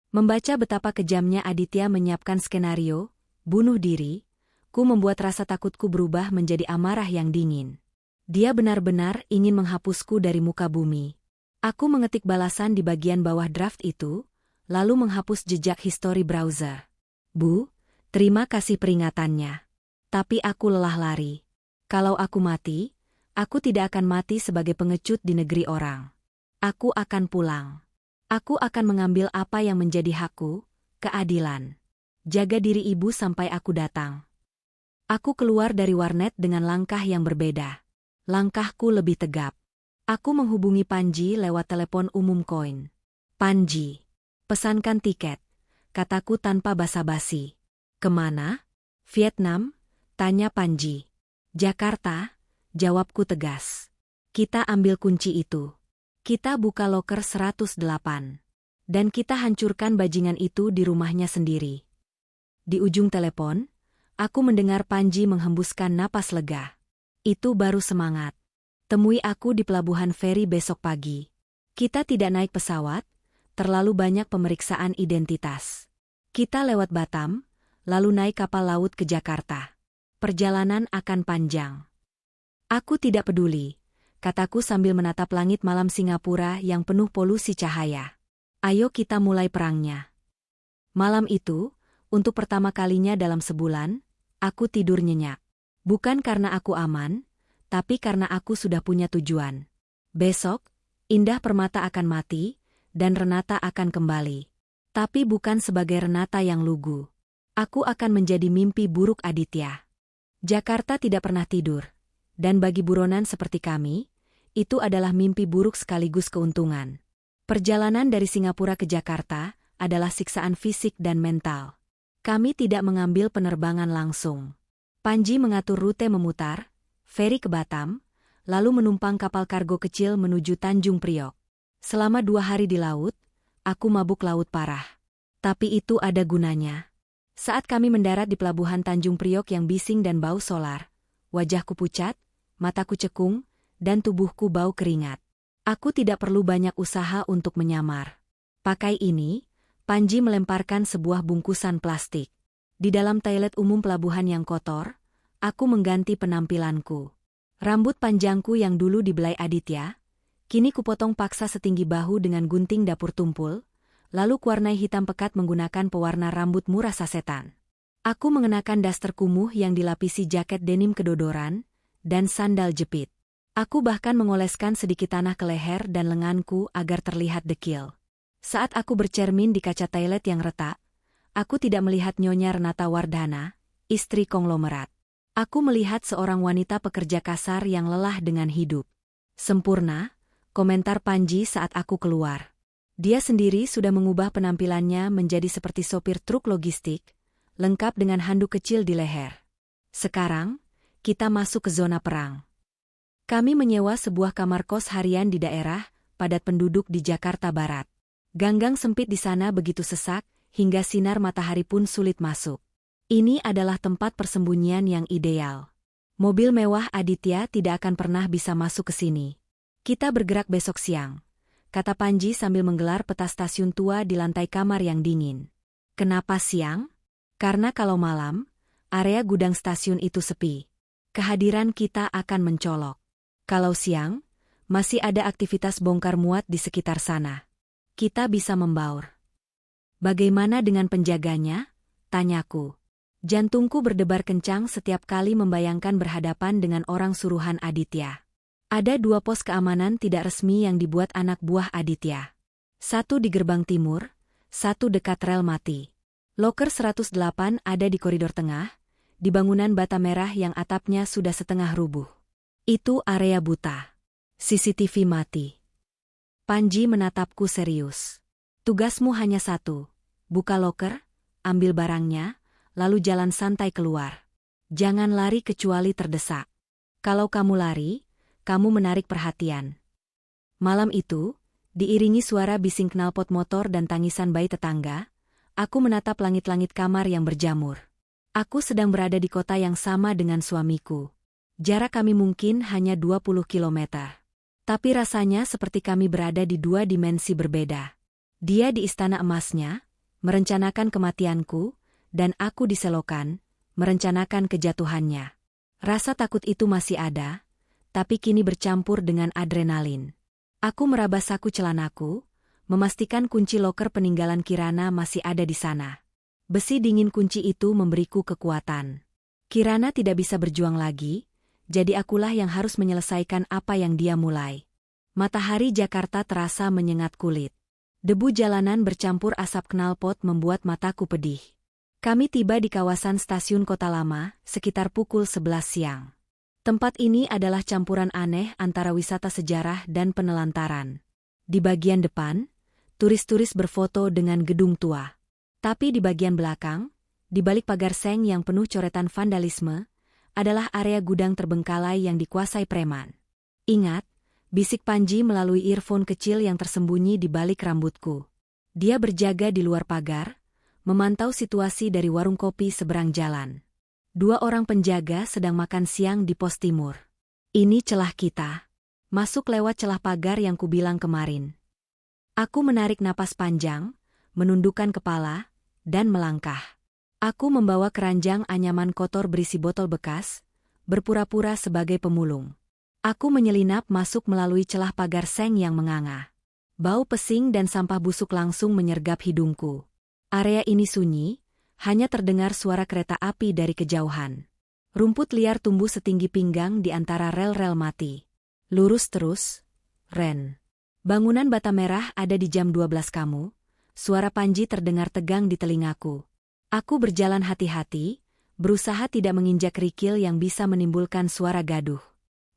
Membaca betapa kejamnya Aditya menyiapkan skenario, bunuh diri, ku membuat rasa takutku berubah menjadi amarah yang dingin. Dia benar-benar ingin menghapusku dari muka bumi. Aku mengetik balasan di bagian bawah draft itu, lalu menghapus jejak histori browser. Bu, terima kasih peringatannya. Tapi aku lelah lari. Kalau aku mati, aku tidak akan mati sebagai pengecut di negeri orang. Aku akan pulang. Aku akan mengambil apa yang menjadi hakku, keadilan. Jaga diri ibu sampai aku datang. Aku keluar dari warnet dengan langkah yang berbeda. Langkahku lebih tegap. Aku menghubungi Panji lewat telepon umum koin. Panji, pesankan tiket, kataku tanpa basa-basi. Kemana? Vietnam? Tanya Panji. Jakarta, jawabku tegas. Kita ambil kunci itu. Kita buka loker 108. Dan kita hancurkan bajingan itu di rumahnya sendiri. Di ujung telepon, aku mendengar Panji menghembuskan napas lega. Itu baru semangat. Temui aku di pelabuhan feri besok pagi. Kita tidak naik pesawat, terlalu banyak pemeriksaan identitas. Kita lewat Batam, lalu naik kapal laut ke Jakarta. Perjalanan akan panjang. Aku tidak peduli, kataku sambil menatap langit malam Singapura yang penuh polusi cahaya. Ayo kita mulai perangnya. Malam itu, untuk pertama kalinya dalam sebulan, aku tidur nyenyak. Bukan karena aku aman, tapi karena aku sudah punya tujuan. Besok, Indah Permata akan mati, dan Renata akan kembali. Tapi bukan sebagai Renata yang lugu. Aku akan menjadi mimpi buruk Aditya. Jakarta tidak pernah tidur. Dan bagi buronan seperti kami, itu adalah mimpi buruk sekaligus keuntungan. Perjalanan dari Singapura ke Jakarta adalah siksaan fisik dan mental. Kami tidak mengambil penerbangan langsung. Panji mengatur rute memutar, feri ke Batam, lalu menumpang kapal kargo kecil menuju Tanjung Priok. Selama 2 hari di laut, aku mabuk laut parah. Tapi itu ada gunanya. Saat kami mendarat di pelabuhan Tanjung Priok yang bising dan bau solar, wajahku pucat, mataku cekung, dan tubuhku bau keringat. Aku tidak perlu banyak usaha untuk menyamar. Pakai ini, Panji melemparkan sebuah bungkusan plastik. Di dalam toilet umum pelabuhan yang kotor, aku mengganti penampilanku. Rambut panjangku yang dulu dibelai Aditya, kini kupotong paksa setinggi bahu dengan gunting dapur tumpul, lalu kuwarnai hitam pekat menggunakan pewarna rambut murah sasetan. Aku mengenakan daster kumuh yang dilapisi jaket denim kedodoran, dan sandal jepit. Aku bahkan mengoleskan sedikit tanah ke leher dan lenganku agar terlihat dekil. Saat aku bercermin di kaca toilet yang retak, aku tidak melihat Nyonya Renata Wardhana, istri konglomerat. Aku melihat seorang wanita pekerja kasar yang lelah dengan hidup. Sempurna, komentar Panji saat aku keluar. Dia sendiri sudah mengubah penampilannya menjadi seperti sopir truk logistik, lengkap dengan handuk kecil di leher. Sekarang, kita masuk ke zona perang. Kami menyewa sebuah kamar kos harian di daerah padat penduduk di Jakarta Barat. Ganggang sempit di sana begitu sesak, hingga sinar matahari pun sulit masuk. Ini adalah tempat persembunyian yang ideal. Mobil mewah Aditya tidak akan pernah bisa masuk ke sini. Kita bergerak besok siang, kata Panji sambil menggelar peta stasiun tua di lantai kamar yang dingin. Kenapa siang? Karena kalau malam, area gudang stasiun itu sepi. Kehadiran kita akan mencolok. Kalau siang, masih ada aktivitas bongkar muat di sekitar sana. Kita bisa membaur. Bagaimana dengan penjaganya? Tanyaku. Jantungku berdebar kencang setiap kali membayangkan berhadapan dengan orang suruhan Aditya. Ada 2 pos keamanan tidak resmi yang dibuat anak buah Aditya. 1 di gerbang timur, 1 dekat rel mati. Loker 108 ada di koridor tengah, di bangunan bata merah yang atapnya sudah setengah rubuh. Itu area buta. CCTV mati. Panji menatapku serius. Tugasmu hanya 1. Buka loker, ambil barangnya, lalu jalan santai keluar. Jangan lari kecuali terdesak. Kalau kamu lari, kamu menarik perhatian. Malam itu, diiringi suara bising knalpot motor dan tangisan bayi tetangga, aku menatap langit-langit kamar yang berjamur. Aku sedang berada di kota yang sama dengan suamiku. Jarak kami mungkin hanya 20 kilometer. Tapi rasanya seperti kami berada di dua dimensi berbeda. Dia di istana emasnya, merencanakan kematianku, dan aku di selokan, merencanakan kejatuhannya. Rasa takut itu masih ada, tapi kini bercampur dengan adrenalin. Aku meraba saku celanaku, memastikan kunci loker peninggalan Kirana masih ada di sana. Besi dingin kunci itu memberiku kekuatan. Kirana tidak bisa berjuang lagi, jadi akulah yang harus menyelesaikan apa yang dia mulai. Matahari Jakarta terasa menyengat kulit. Debu jalanan bercampur asap knalpot membuat mataku pedih. Kami tiba di kawasan stasiun Kota Lama, sekitar pukul 11 siang. Tempat ini adalah campuran aneh antara wisata sejarah dan penelantaran. Di bagian depan, turis-turis berfoto dengan gedung tua. Tapi di bagian belakang, di balik pagar seng yang penuh coretan vandalisme, adalah area gudang terbengkalai yang dikuasai preman. Ingat, bisik Panji melalui earphone kecil yang tersembunyi di balik rambutku. Dia berjaga di luar pagar, memantau situasi dari warung kopi seberang jalan. 2 orang penjaga sedang makan siang di pos timur. Ini celah kita. Masuk lewat celah pagar yang kubilang kemarin. Aku menarik napas panjang, menundukkan kepala, dan melangkah. Aku membawa keranjang anyaman kotor berisi botol bekas, berpura-pura sebagai pemulung. Aku menyelinap masuk melalui celah pagar seng yang menganga. Bau pesing dan sampah busuk langsung menyergap hidungku. Area ini sunyi, hanya terdengar suara kereta api dari kejauhan. Rumput liar tumbuh setinggi pinggang di antara rel-rel mati. Lurus terus, Ren. Bangunan bata merah ada di jam 12 kamu. Suara Panji terdengar tegang di telingaku. Aku berjalan hati-hati, berusaha tidak menginjak kerikil yang bisa menimbulkan suara gaduh.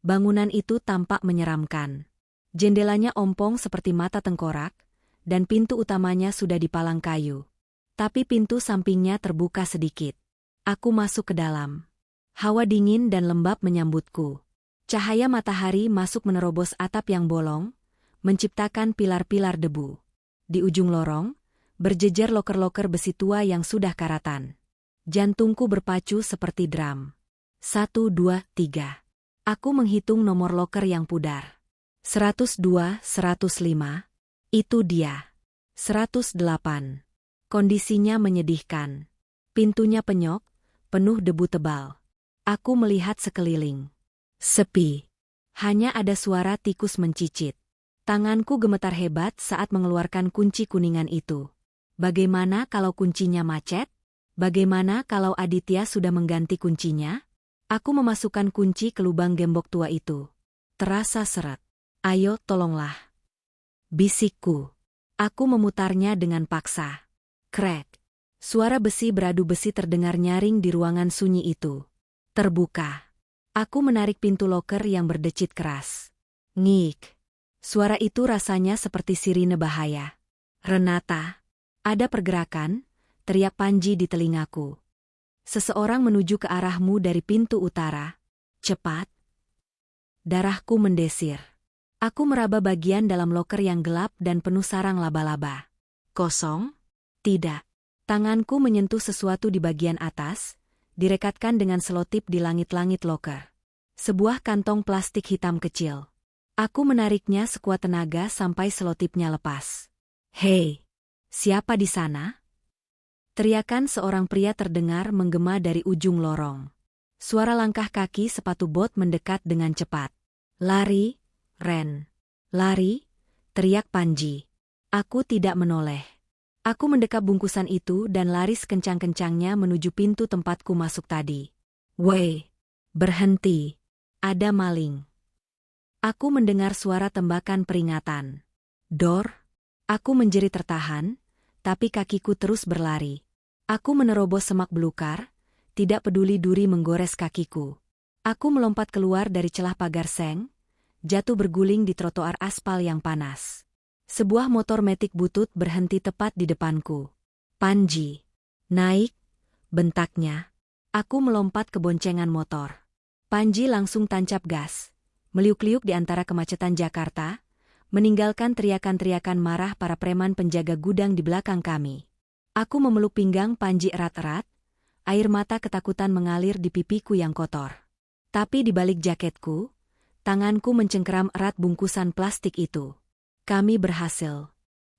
Bangunan itu tampak menyeramkan. Jendelanya ompong seperti mata tengkorak, dan pintu utamanya sudah dipalang kayu. Tapi pintu sampingnya terbuka sedikit. Aku masuk ke dalam. Hawa dingin dan lembab menyambutku. Cahaya matahari masuk menerobos atap yang bolong, menciptakan pilar-pilar debu. Di ujung lorong, berjejer loker-loker besi tua yang sudah karatan. Jantungku berpacu seperti drum. 1, 2, 3. Aku menghitung nomor loker yang pudar. 102, 105. Itu dia. 108. Kondisinya menyedihkan. Pintunya penyok, penuh debu tebal. Aku melihat sekeliling. Sepi. Hanya ada suara tikus mencicit. Tanganku gemetar hebat saat mengeluarkan kunci kuningan itu. Bagaimana kalau kuncinya macet? Bagaimana kalau Aditya sudah mengganti kuncinya? Aku memasukkan kunci ke lubang gembok tua itu. Terasa seret. Ayo, tolonglah. Bisikku. Aku memutarnya dengan paksa. Krek. Suara besi beradu besi terdengar nyaring di ruangan sunyi itu. Terbuka. Aku menarik pintu loker yang berdecit keras. Ngik. Suara itu rasanya seperti sirine bahaya. Renata. Ada pergerakan, teriak Panji di telingaku. Seseorang menuju ke arahmu dari pintu utara. Cepat. Darahku mendesir. Aku meraba bagian dalam loker yang gelap dan penuh sarang laba-laba. Kosong? Tidak. Tanganku menyentuh sesuatu di bagian atas, direkatkan dengan selotip di langit-langit loker. Sebuah kantong plastik hitam kecil. Aku menariknya sekuat tenaga sampai selotipnya lepas. Hei! Siapa di sana? Teriakan seorang pria terdengar menggema dari ujung lorong. Suara langkah kaki sepatu bot mendekat dengan cepat. Lari, Ren. Lari, teriak Panji. Aku tidak menoleh. Aku mendekap bungkusan itu dan lari sekencang-kencangnya menuju pintu tempatku masuk tadi. Woi, berhenti. Ada maling. Aku mendengar suara tembakan peringatan. Dor. Aku menjerit tertahan, tapi kakiku terus berlari. Aku menerobos semak belukar, tidak peduli duri menggores kakiku. Aku melompat keluar dari celah pagar seng, jatuh berguling di trotoar aspal yang panas. Sebuah motor metik butut berhenti tepat di depanku. Panji. Naik, bentaknya. Aku melompat ke boncengan motor. Panji langsung tancap gas, meliuk-liuk di antara kemacetan Jakarta, meninggalkan teriakan-teriakan marah para preman penjaga gudang di belakang kami. Aku memeluk pinggang Panji erat-erat, air mata ketakutan mengalir di pipiku yang kotor. Tapi di balik jaketku, tanganku mencengkeram erat bungkusan plastik itu. Kami berhasil.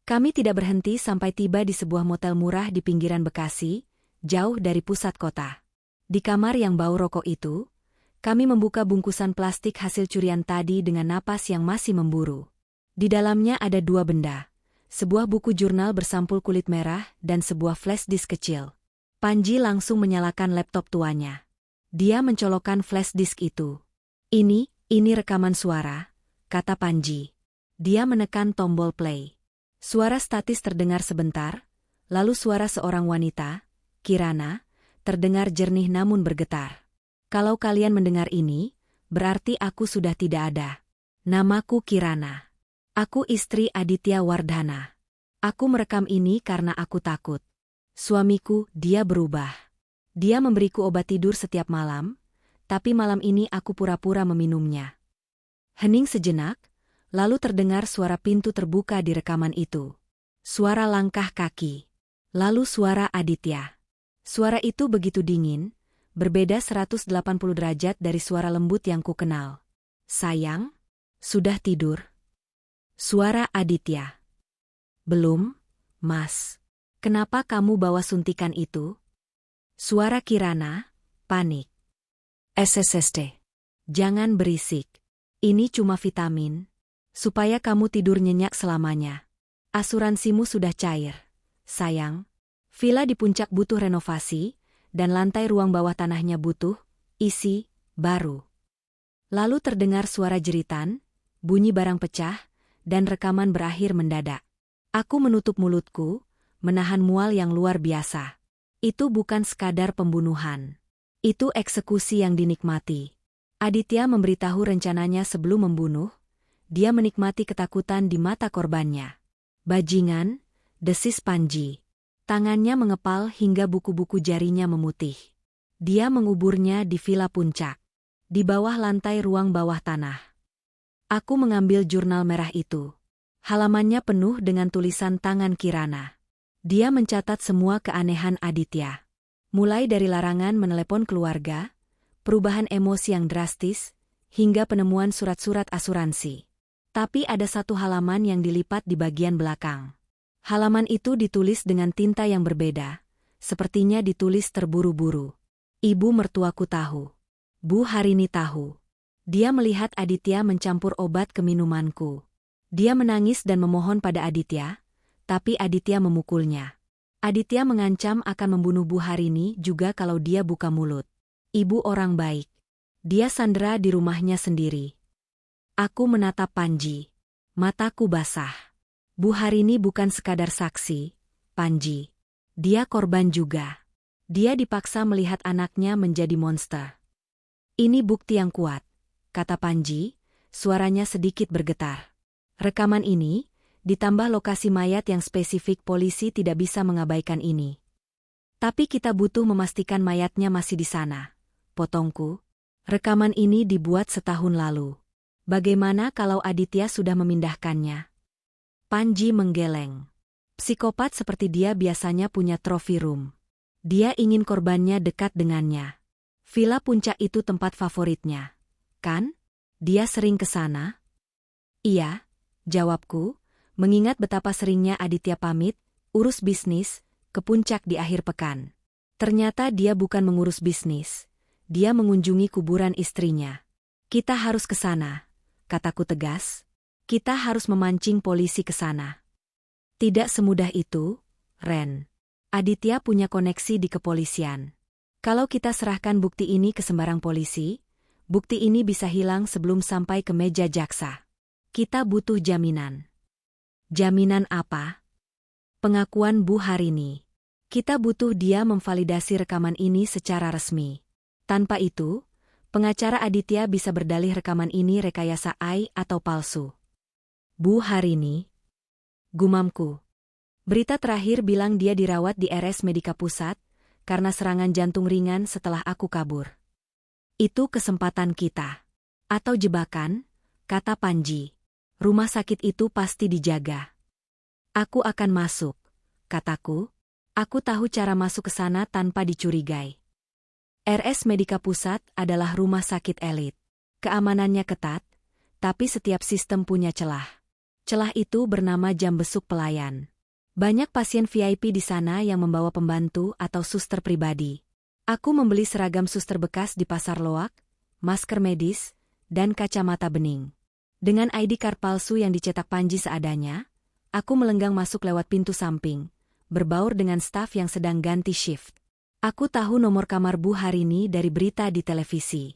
Kami tidak berhenti sampai tiba di sebuah motel murah di pinggiran Bekasi, jauh dari pusat kota. Di kamar yang bau rokok itu, kami membuka bungkusan plastik hasil curian tadi dengan napas yang masih memburu. Di dalamnya ada 2 benda, sebuah buku jurnal bersampul kulit merah dan sebuah flash disk kecil. Panji langsung menyalakan laptop tuanya. Dia mencolokkan flash disk itu. Ini rekaman suara, kata Panji. Dia menekan tombol play. Suara statis terdengar sebentar, lalu suara seorang wanita, Kirana, terdengar jernih namun bergetar. Kalau kalian mendengar ini, berarti aku sudah tidak ada. Namaku Kirana. Aku istri Aditya Wardhana. Aku merekam ini karena aku takut. Suamiku, dia berubah. Dia memberiku obat tidur setiap malam, tapi malam ini aku pura-pura meminumnya. Hening sejenak, lalu terdengar suara pintu terbuka di rekaman itu. Suara langkah kaki. Lalu suara Aditya. Suara itu begitu dingin, berbeda 180 derajat dari suara lembut yang kukenal. Sayang, sudah tidur? Suara Aditya. Belum, Mas. Kenapa kamu bawa suntikan itu? Suara Kirana, panik. SSSD. Jangan berisik. Ini cuma vitamin. Supaya kamu tidur nyenyak selamanya. Asuransimu sudah cair. Sayang. Villa di puncak butuh renovasi, dan lantai ruang bawah tanahnya butuh isi baru. Lalu terdengar suara jeritan, bunyi barang pecah, dan rekaman berakhir mendadak. Aku menutup mulutku, menahan mual yang luar biasa. Itu bukan sekadar pembunuhan. Itu eksekusi yang dinikmati. Aditya memberitahu rencananya sebelum membunuh. Dia menikmati ketakutan di mata korbannya. Bajingan, desis Panji. Tangannya mengepal hingga buku-buku jarinya memutih. Dia menguburnya di villa puncak. Di bawah lantai ruang bawah tanah. Aku mengambil jurnal merah itu. Halamannya penuh dengan tulisan tangan Kirana. Dia mencatat semua keanehan Aditya. Mulai dari larangan menelepon keluarga, perubahan emosi yang drastis, hingga penemuan surat-surat asuransi. Tapi ada satu halaman yang dilipat di bagian belakang. Halaman itu ditulis dengan tinta yang berbeda, sepertinya ditulis terburu-buru. Ibu mertuaku tahu. Bu Harini tahu. Dia melihat Aditya mencampur obat ke minumanku. Dia menangis dan memohon pada Aditya, tapi Aditya memukulnya. Aditya mengancam akan membunuh Bu Harini juga kalau dia buka mulut. Ibu orang baik. Dia sandera di rumahnya sendiri. Aku menatap Panji. Mataku basah. Bu Harini bukan sekadar saksi, Panji. Dia korban juga. Dia dipaksa melihat anaknya menjadi monster. Ini bukti yang kuat, kata Panji, suaranya sedikit bergetar. Rekaman ini, ditambah lokasi mayat yang spesifik polisi tidak bisa mengabaikan ini. Tapi kita butuh memastikan mayatnya masih di sana. Potongku. Rekaman ini dibuat setahun lalu. Bagaimana kalau Aditya sudah memindahkannya? Panji menggeleng. Psikopat seperti dia biasanya punya trophy room. Dia ingin korbannya dekat dengannya. Villa puncak itu tempat favoritnya. Kan? Dia sering ke sana? Iya, jawabku, mengingat betapa seringnya Aditya pamit, urus bisnis, ke puncak di akhir pekan. Ternyata dia bukan mengurus bisnis. Dia mengunjungi kuburan istrinya. Kita harus ke sana, kataku tegas. Kita harus memancing polisi ke sana. Tidak semudah itu, Ren. Aditya punya koneksi di kepolisian. Kalau kita serahkan bukti ini ke sembarang polisi, bukti ini bisa hilang sebelum sampai ke meja jaksa. Kita butuh jaminan. Jaminan apa? Pengakuan Bu Harini. Kita butuh dia memvalidasi rekaman ini secara resmi. Tanpa itu, pengacara Aditya bisa berdalih rekaman ini rekayasa AI atau palsu. Bu Harini. Gumamku. Berita terakhir bilang dia dirawat di RS Medika Pusat, karena serangan jantung ringan setelah aku kabur. Itu kesempatan kita. Atau jebakan, kata Panji. Rumah sakit itu pasti dijaga. Aku akan masuk, kataku. Aku tahu cara masuk ke sana tanpa dicurigai. RS Medika Pusat adalah rumah sakit elit. Keamanannya ketat, tapi setiap sistem punya celah. Celah itu bernama jam besuk pelayan. Banyak pasien VIP di sana yang membawa pembantu atau suster pribadi. Aku membeli seragam suster bekas di pasar loak, masker medis, dan kacamata bening. Dengan ID card palsu yang dicetak Panji seadanya, aku melenggang masuk lewat pintu samping, berbaur dengan staf yang sedang ganti shift. Aku tahu nomor kamar Bu Harini dari berita di televisi.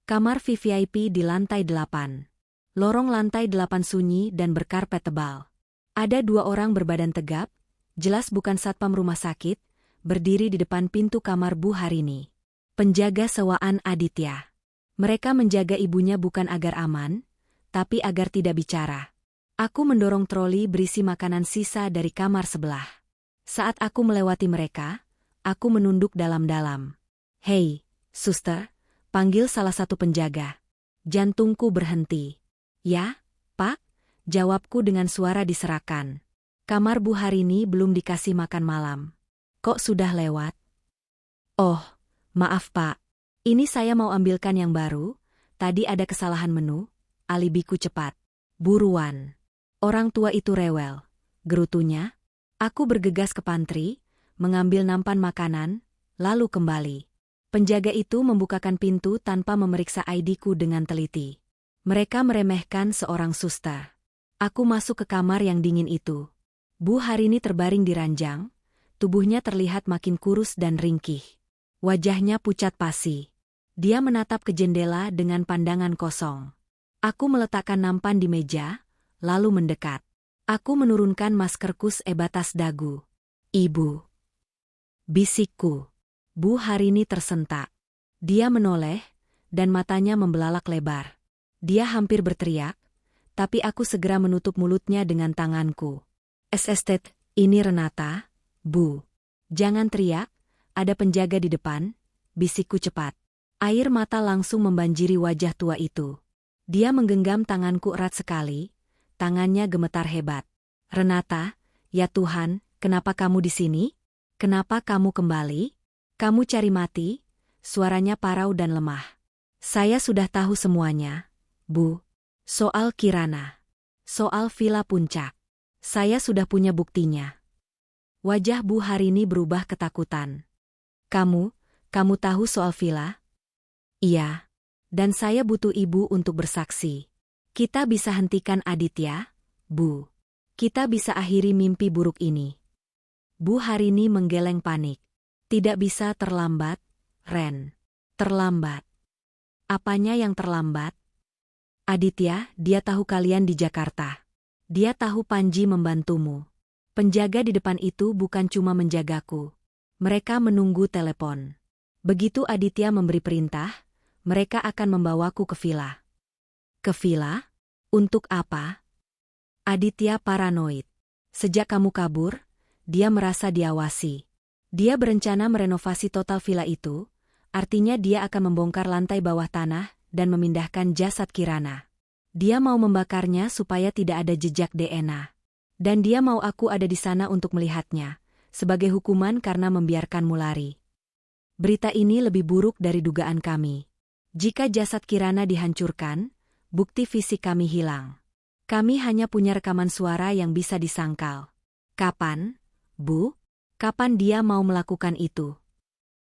Kamar VVIP di lantai 8. Lorong lantai 8 sunyi dan berkarpet tebal. Ada 2 orang berbadan tegap, jelas bukan satpam rumah sakit, berdiri di depan pintu kamar Bu Harini. Penjaga sewaan Aditya. Mereka menjaga ibunya bukan agar aman, tapi agar tidak bicara. Aku mendorong troli berisi makanan sisa dari kamar sebelah. Saat aku melewati mereka, aku menunduk dalam-dalam. "Hei, suster," panggil salah satu penjaga. Jantungku berhenti. "Ya, Pak," jawabku dengan suara diserakan. "Kamar Bu Harini belum dikasih makan malam." "Kok sudah lewat?" "Oh, maaf Pak. Ini saya mau ambilkan yang baru, tadi ada kesalahan menu," alibiku cepat. "Buruan." Orang tua itu rewel, gerutunya. Aku bergegas ke pantry, mengambil nampan makanan, lalu kembali. Penjaga itu membukakan pintu tanpa memeriksa ID-ku dengan teliti. Mereka meremehkan seorang suster. Aku masuk ke kamar yang dingin itu. Bu Harini terbaring di ranjang, tubuhnya terlihat makin kurus dan ringkih. Wajahnya pucat pasi. Dia menatap ke jendela dengan pandangan kosong. Aku meletakkan nampan di meja, lalu mendekat. Aku menurunkan maskerku sebatas dagu. "Ibu," bisikku. Bu Harini tersentak. Dia menoleh, dan matanya membelalak lebar. Dia hampir berteriak, tapi aku segera menutup mulutnya dengan tanganku. "SST, ini Renata, Bu. Jangan teriak, ada penjaga di depan," bisikku cepat. Air mata langsung membanjiri wajah tua itu. Dia menggenggam tanganku erat sekali, tangannya gemetar hebat. "Renata, ya Tuhan, kenapa kamu di sini? Kenapa kamu kembali? Kamu cari mati?" Suaranya parau dan lemah. "Saya sudah tahu semuanya, Bu. Soal Kirana. Soal Villa Puncak. Saya sudah punya buktinya." Wajah Bu Harini berubah ketakutan. Kamu tahu soal villa?" "Iya. Dan saya butuh ibu untuk bersaksi. Kita bisa hentikan Aditya, Bu. Kita bisa akhiri mimpi buruk ini." Bu Harini menggeleng panik. "Tidak bisa terlambat, Ren. Terlambat." "Apanya yang terlambat?" "Aditya, dia tahu kalian di Jakarta. Dia tahu Panji membantumu. Penjaga di depan itu bukan cuma menjagaku. Mereka menunggu telepon. Begitu Aditya memberi perintah, mereka akan membawaku ke villa." "Ke villa? Untuk apa?" Aditya paranoid. Sejak kamu kabur, dia merasa diawasi. Dia berencana merenovasi total villa itu, artinya dia akan membongkar lantai bawah tanah dan memindahkan jasad Kirana. Dia mau membakarnya supaya tidak ada jejak DNA. Dan dia mau aku ada di sana untuk melihatnya, sebagai hukuman karena membiarkanmu lari. Berita ini lebih buruk dari dugaan kami. Jika jasad Kirana dihancurkan, bukti fisik kami hilang. Kami hanya punya rekaman suara yang bisa disangkal. Kapan, Bu? Kapan dia mau melakukan itu?"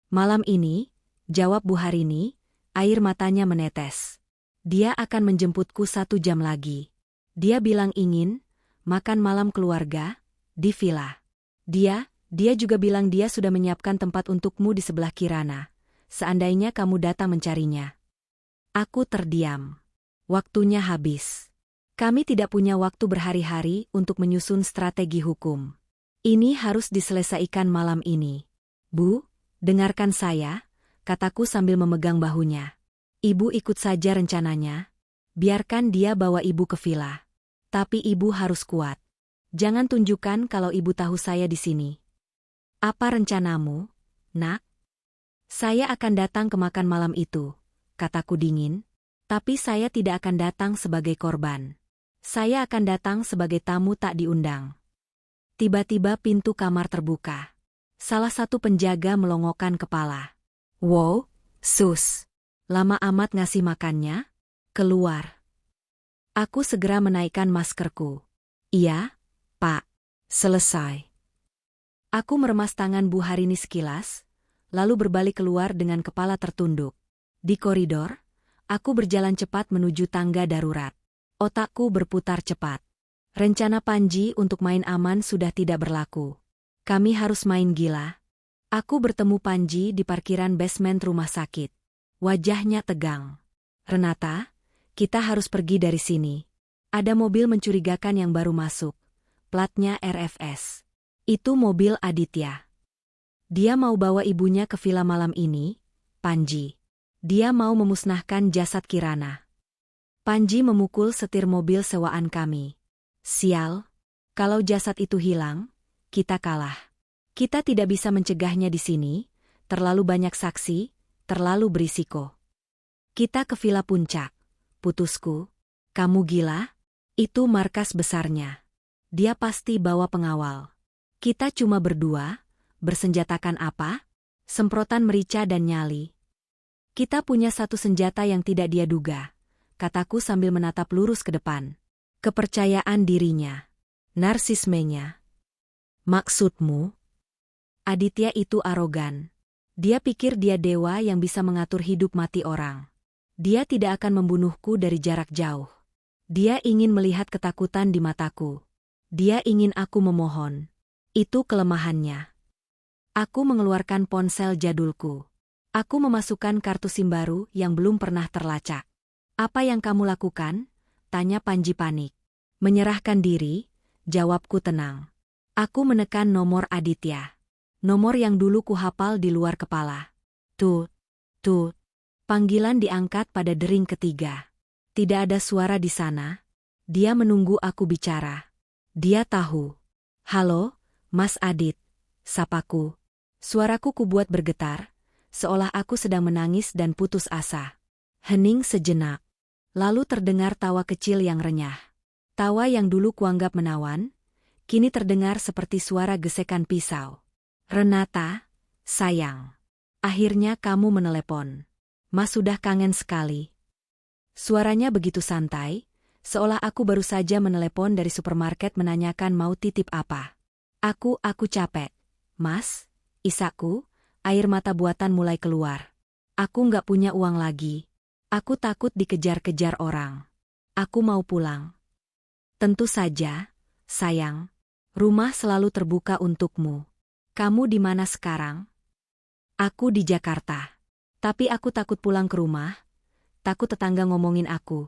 "Malam ini," jawab Bu Harini, air matanya menetes. "Dia akan menjemputku 1 jam lagi. Dia bilang ingin makan malam keluarga di villa. Dia juga bilang dia sudah menyiapkan tempat untukmu di sebelah Kirana, seandainya kamu datang mencarinya." Aku terdiam. Waktunya habis. Kami tidak punya waktu berhari-hari untuk menyusun strategi hukum. Ini harus diselesaikan malam ini. "Bu, dengarkan saya," kataku sambil memegang bahunya. "Ibu ikut saja rencananya. Biarkan dia bawa ibu ke villa. Tapi ibu harus kuat. Jangan tunjukkan kalau ibu tahu saya di sini." "Apa rencanamu, Nak?" Saya akan datang ke makan malam itu, kataku dingin. Tapi saya tidak akan datang sebagai korban. Saya akan datang sebagai tamu tak diundang. Tiba-tiba pintu kamar terbuka. Salah satu penjaga melongokkan kepala. Wow, sus. Lama amat ngasih makannya? Keluar. Aku segera menaikkan maskerku. Iya, Pak. Selesai. Aku meremas tangan Bu Harini sekilas, lalu berbalik keluar dengan kepala tertunduk. Di koridor, aku berjalan cepat menuju tangga darurat. Otakku berputar cepat. Rencana Panji untuk main aman sudah tidak berlaku. Kami harus main gila. Aku bertemu Panji di parkiran basement rumah sakit. Wajahnya tegang. Renata, kita harus pergi dari sini. Ada mobil mencurigakan yang baru masuk. Platnya RFS. Itu mobil Aditya. Dia mau bawa ibunya ke villa malam ini, Panji. Dia mau memusnahkan jasad Kirana. Panji memukul setir mobil sewaan kami. Sial, kalau jasad itu hilang, kita kalah. Kita tidak bisa mencegahnya di sini, terlalu banyak saksi, terlalu berisiko. Kita ke villa puncak. Putusku, kamu gila? Itu markas besarnya. Dia pasti bawa pengawal. Kita cuma berdua, bersenjatakan apa? Semprotan merica dan nyali. Kita punya satu senjata yang tidak dia duga, kataku sambil menatap lurus ke depan. Kepercayaan dirinya. Narsismenya. Maksudmu? Aditya itu arogan. Dia pikir dia dewa yang bisa mengatur hidup mati orang. Dia tidak akan membunuhku dari jarak jauh. Dia ingin melihat ketakutan di mataku. Dia ingin aku memohon. Itu kelemahannya. Aku mengeluarkan ponsel jadulku. Aku memasukkan kartu SIM baru yang belum pernah terlacak. Apa yang kamu lakukan? Tanya Panji panik. Menyerahkan diri, jawabku tenang. Aku menekan nomor Aditya. Nomor yang dulu kuhafal di luar kepala. Tut, tut. Panggilan diangkat pada dering ketiga. Tidak ada suara di sana. Dia menunggu aku bicara. Dia tahu. Halo, Mas Adit. Sapaku. Suaraku kubuat bergetar, seolah aku sedang menangis dan putus asa. Hening sejenak. Lalu terdengar tawa kecil yang renyah. Tawa yang dulu kuanggap menawan, kini terdengar seperti suara gesekan pisau. Renata, sayang. Akhirnya kamu menelepon. Mas sudah kangen sekali. Suaranya begitu santai, seolah aku baru saja menelepon dari supermarket menanyakan mau titip apa. Aku capek. Mas, isaku, air mata buatan mulai keluar. Aku nggak punya uang lagi. Aku takut dikejar-kejar orang. Aku mau pulang. Tentu saja, sayang. Rumah selalu terbuka untukmu. Kamu di mana sekarang? Aku di Jakarta. Tapi aku takut pulang ke rumah. Takut tetangga ngomongin aku.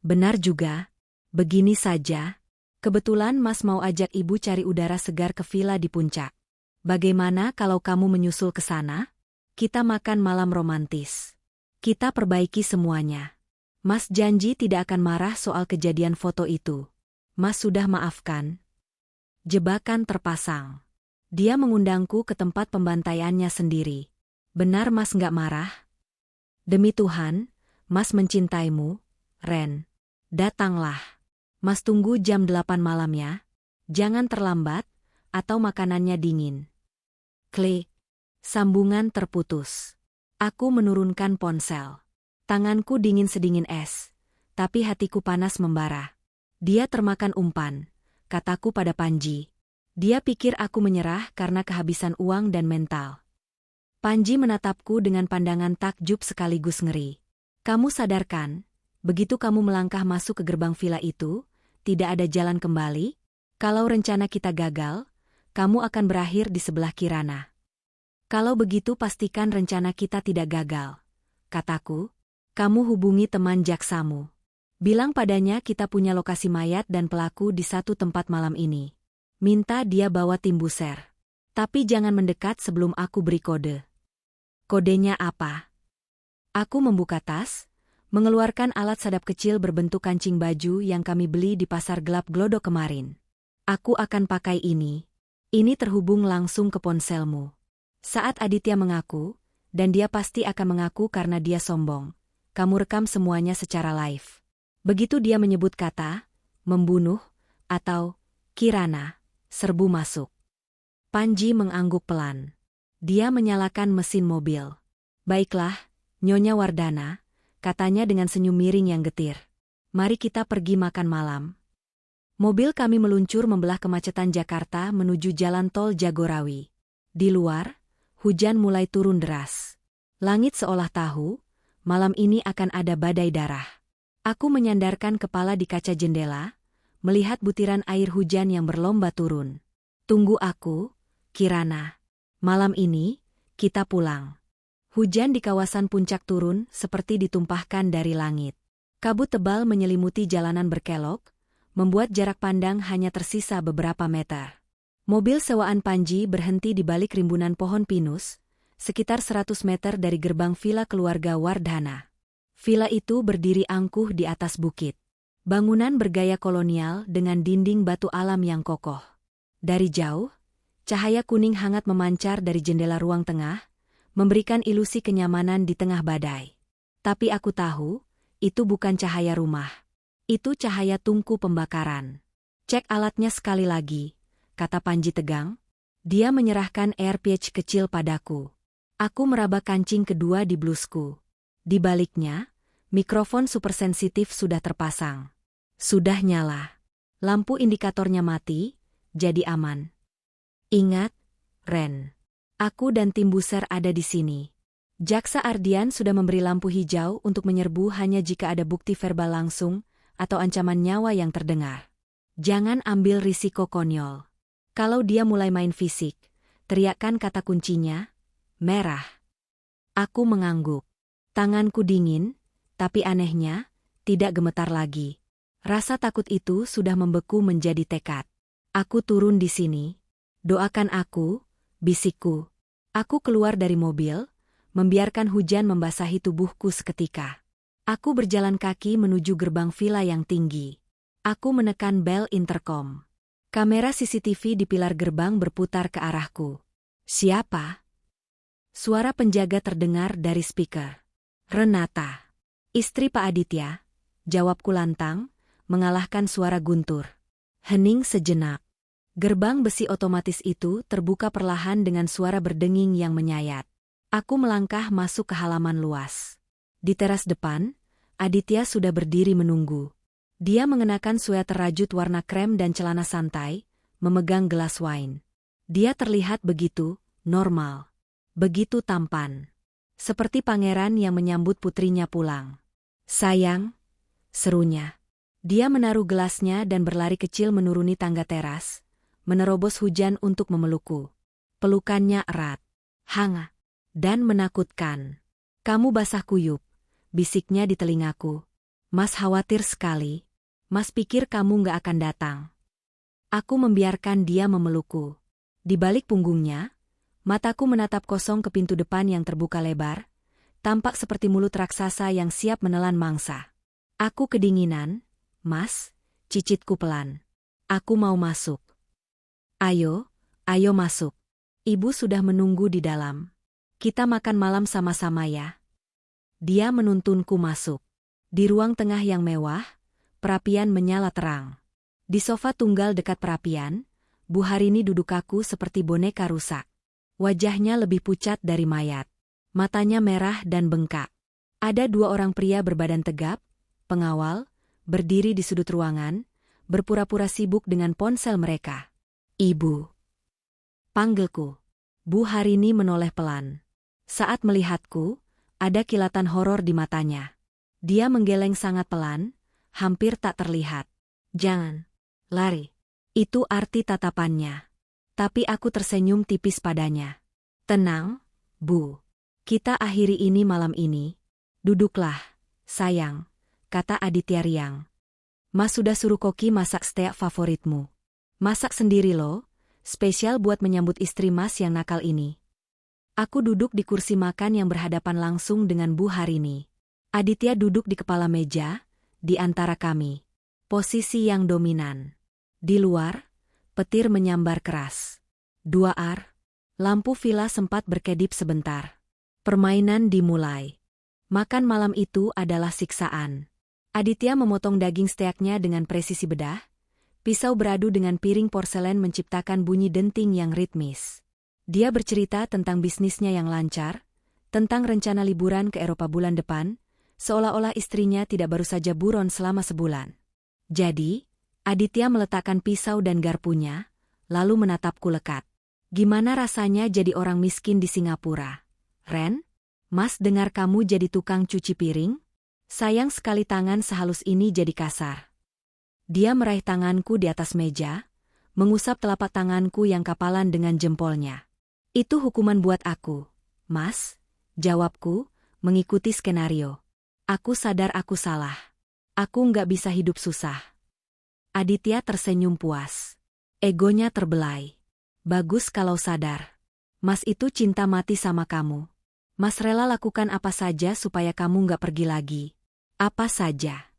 Benar juga. Begini saja. Kebetulan Mas mau ajak ibu cari udara segar ke villa di puncak. Bagaimana kalau kamu menyusul ke sana? Kita makan malam romantis. Kita perbaiki semuanya. Mas janji tidak akan marah soal kejadian foto itu. Mas sudah maafkan. Jebakan terpasang. Dia mengundangku ke tempat pembantaiannya sendiri. Benar Mas nggak marah? Demi Tuhan, Mas mencintaimu, Ren. Datanglah. Mas tunggu jam 8 malam ya. Jangan terlambat, atau makanannya dingin. Klik. Sambungan terputus. Aku menurunkan ponsel. Tanganku dingin sedingin es, tapi hatiku panas membara. Dia termakan umpan, kataku pada Panji. Dia pikir aku menyerah karena kehabisan uang dan mental. Panji menatapku dengan pandangan takjub sekaligus ngeri. Kamu sadarkan, begitu kamu melangkah masuk ke gerbang villa itu, tidak ada jalan kembali? Kalau rencana kita gagal, kamu akan berakhir di sebelah Kirana. Kalau begitu pastikan rencana kita tidak gagal. Kataku, kamu hubungi teman jaksamu. Bilang padanya kita punya lokasi mayat dan pelaku di satu tempat malam ini. Minta dia bawa tim buser. Tapi jangan mendekat sebelum aku beri kode. Kodenya apa? Aku membuka tas, mengeluarkan alat sadap kecil berbentuk kancing baju yang kami beli di pasar gelap Glodok kemarin. Aku akan pakai ini. Ini terhubung langsung ke ponselmu. Saat Aditya mengaku, dan dia pasti akan mengaku karena dia sombong, kamu rekam semuanya secara live. Begitu dia menyebut kata, membunuh, atau Kirana, serbu masuk. Panji mengangguk pelan. Dia menyalakan mesin mobil. Baiklah, Nyonya Wardana, katanya dengan senyum miring yang getir. Mari kita pergi makan malam. Mobil kami meluncur membelah kemacetan Jakarta menuju jalan tol Jagorawi. Di luar, hujan mulai turun deras. Langit seolah tahu, malam ini akan ada badai darah. Aku menyandarkan kepala di kaca jendela, melihat butiran air hujan yang berlomba turun. Tunggu aku, Kirana. Malam ini, kita pulang. Hujan di kawasan puncak turun seperti ditumpahkan dari langit. Kabut tebal menyelimuti jalanan berkelok, membuat jarak pandang hanya tersisa beberapa meter. Mobil sewaan Panji berhenti di balik rimbunan pohon pinus, sekitar 100 meter dari gerbang villa keluarga Wardana. Villa itu berdiri angkuh di atas bukit. Bangunan bergaya kolonial dengan dinding batu alam yang kokoh. Dari jauh, cahaya kuning hangat memancar dari jendela ruang tengah, memberikan ilusi kenyamanan di tengah badai. Tapi aku tahu, itu bukan cahaya rumah. Itu cahaya tungku pembakaran. Cek alatnya sekali lagi, kata Panji tegang. Dia menyerahkan air patch kecil padaku. Aku meraba kancing kedua di blusku. Di baliknya, mikrofon supersensitif sudah terpasang. Sudah nyala. Lampu indikatornya mati, jadi aman. Ingat, Ren. Aku dan tim Buser ada di sini. Jaksa Ardian sudah memberi lampu hijau untuk menyerbu hanya jika ada bukti verbal langsung atau ancaman nyawa yang terdengar. Jangan ambil risiko konyol. Kalau dia mulai main fisik, teriakkan kata kuncinya, merah. Aku mengangguk. Tanganku dingin, tapi anehnya, tidak gemetar lagi. Rasa takut itu sudah membeku menjadi tekad. Aku turun di sini. Doakan aku, bisikku. Aku keluar dari mobil, membiarkan hujan membasahi tubuhku seketika. Aku berjalan kaki menuju gerbang villa yang tinggi. Aku menekan bel intercom. Kamera CCTV di pilar gerbang berputar ke arahku. Siapa? Suara penjaga terdengar dari speaker. Renata. Istri Pak Aditya, jawabku lantang, mengalahkan suara guntur. Hening sejenak. Gerbang besi otomatis itu terbuka perlahan dengan suara berdenging yang menyayat. Aku melangkah masuk ke halaman luas. Di teras depan, Aditya sudah berdiri menunggu. Dia mengenakan sweater rajut warna krem dan celana santai, memegang gelas wine. Dia terlihat begitu normal, begitu tampan. Seperti pangeran yang menyambut putrinya pulang. Sayang, serunya. Dia menaruh gelasnya dan berlari kecil menuruni tangga teras, menerobos hujan untuk memelukku. Pelukannya erat, hangat, dan menakutkan. Kamu basah kuyup, bisiknya di telingaku. Mas khawatir sekali. Mas pikir kamu gak akan datang. Aku membiarkan dia memelukku. Di balik punggungnya, mataku menatap kosong ke pintu depan yang terbuka lebar, tampak seperti mulut raksasa yang siap menelan mangsa. Aku kedinginan, Mas, cicitku pelan. Aku mau masuk. Ayo, ayo masuk. Ibu sudah menunggu di dalam. Kita makan malam sama-sama ya. Dia menuntunku masuk. Di ruang tengah yang mewah, perapian menyala terang. Di sofa tunggal dekat perapian, Bu Harini duduk kaku seperti boneka rusak. Wajahnya lebih pucat dari mayat. Matanya merah dan bengkak. Ada dua orang pria berbadan tegap, pengawal, berdiri di sudut ruangan, berpura-pura sibuk dengan ponsel mereka. Ibu. Panggilku. Bu Harini menoleh pelan. Saat melihatku, ada kilatan horor di matanya. Dia menggeleng sangat pelan, hampir tak terlihat. Jangan lari. Itu arti tatapannya. Tapi aku tersenyum tipis padanya. Tenang, Bu. Kita akhiri ini malam ini. Duduklah, sayang, kata Aditya riang. Mas sudah suruh Koki masak steak favoritmu. Masak sendiri loh, spesial buat menyambut istri Mas yang nakal ini. Aku duduk di kursi makan yang berhadapan langsung dengan Bu Harini. Aditya duduk di kepala meja, di antara kami. Posisi yang dominan. Di luar, petir menyambar keras. 2 ar. Lampu villa sempat berkedip sebentar. Permainan dimulai. Makan malam itu adalah siksaan. Aditya memotong daging steaknya dengan presisi bedah. Pisau beradu dengan piring porselen menciptakan bunyi denting yang ritmis. Dia bercerita tentang bisnisnya yang lancar, tentang rencana liburan ke Eropa bulan depan, seolah-olah istrinya tidak baru saja buron selama sebulan. Jadi, Aditya meletakkan pisau dan garpunya, lalu menatapku lekat. Gimana rasanya jadi orang miskin di Singapura? Ren, Mas dengar kamu jadi tukang cuci piring? Sayang sekali tangan sehalus ini jadi kasar. Dia meraih tanganku di atas meja, mengusap telapak tanganku yang kapalan dengan jempolnya. Itu hukuman buat aku, Mas, jawabku, mengikuti skenario. Aku sadar aku salah. Aku nggak bisa hidup susah. Aditya tersenyum puas. Egonya terbelai. Bagus kalau sadar. Mas itu cinta mati sama kamu. Mas rela lakukan apa saja supaya kamu nggak pergi lagi. Apa saja.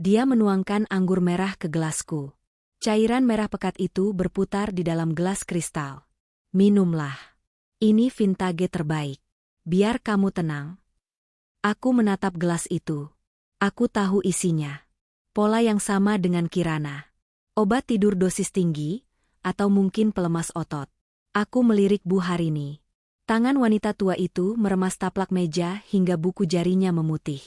Dia menuangkan anggur merah ke gelasku. Cairan merah pekat itu berputar di dalam gelas kristal. Minumlah. Ini vintage terbaik. Biar kamu tenang. Aku menatap gelas itu. Aku tahu isinya. Pola yang sama dengan Kirana. Obat tidur dosis tinggi, atau mungkin pelemas otot. Aku melirik Bu Harini. Tangan wanita tua itu meremas taplak meja hingga buku jarinya memutih.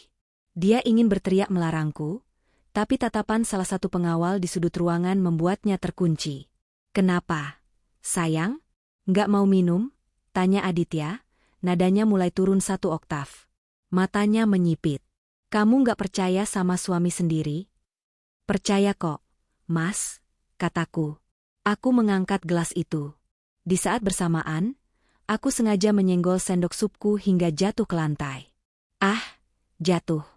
Dia ingin berteriak melarangku, tapi tatapan salah satu pengawal di sudut ruangan membuatnya terkunci. Kenapa? Sayang? Nggak mau minum? Tanya Aditya, nadanya mulai turun 1 oktav. Matanya menyipit. Kamu nggak percaya sama suami sendiri? Percaya kok, Mas, kataku. Aku mengangkat gelas itu. Di saat bersamaan, aku sengaja menyenggol sendok supku hingga jatuh ke lantai. Ah, jatuh,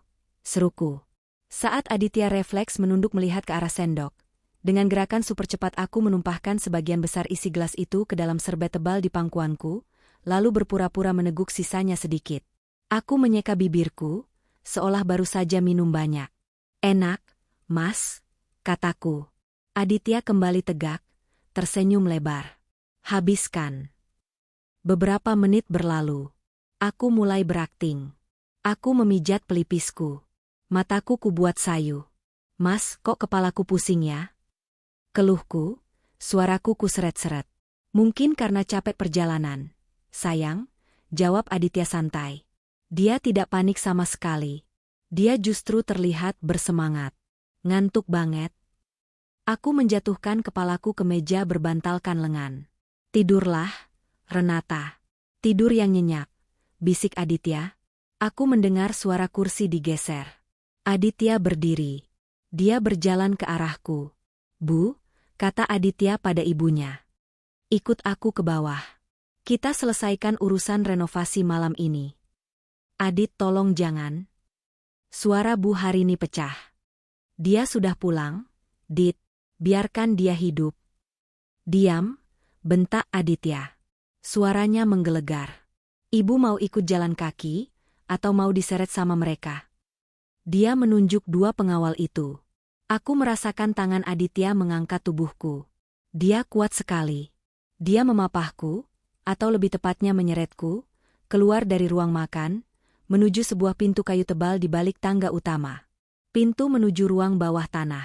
seruku. Saat Aditya refleks menunduk melihat ke arah sendok, dengan gerakan super cepat aku menumpahkan sebagian besar isi gelas itu ke dalam serbet tebal di pangkuanku, lalu berpura-pura meneguk sisanya sedikit. Aku menyeka bibirku, seolah baru saja minum banyak. Enak, Mas, kataku. Aditya kembali tegak, tersenyum lebar. Habiskan. Beberapa menit berlalu. Aku mulai berakting. Aku memijat pelipisku. Mataku kubuat sayu. Mas, kok kepalaku pusing ya? Keluhku, suaraku kuseret-seret. Mungkin karena capek perjalanan. Sayang, jawab Aditya santai. Dia tidak panik sama sekali. Dia justru terlihat bersemangat. Ngantuk banget. Aku menjatuhkan kepalaku ke meja berbantalkan lengan. Tidurlah, Renata. Tidur yang nyenyak, bisik Aditya. Aku mendengar suara kursi digeser. Aditya berdiri. Dia berjalan ke arahku. Bu, kata Aditya pada ibunya. Ikut aku ke bawah. Kita selesaikan urusan renovasi malam ini. Adit, tolong jangan. Suara Bu Harini pecah. Dia sudah pulang, Dit. Biarkan dia hidup. Diam, bentak Aditya. Suaranya menggelegar. Ibu mau ikut jalan kaki, atau mau diseret sama mereka? Dia menunjuk 2 pengawal itu. Aku merasakan tangan Aditya mengangkat tubuhku. Dia kuat sekali. Dia memapahku, atau lebih tepatnya menyeretku, keluar dari ruang makan, menuju sebuah pintu kayu tebal di balik tangga utama. Pintu menuju ruang bawah tanah.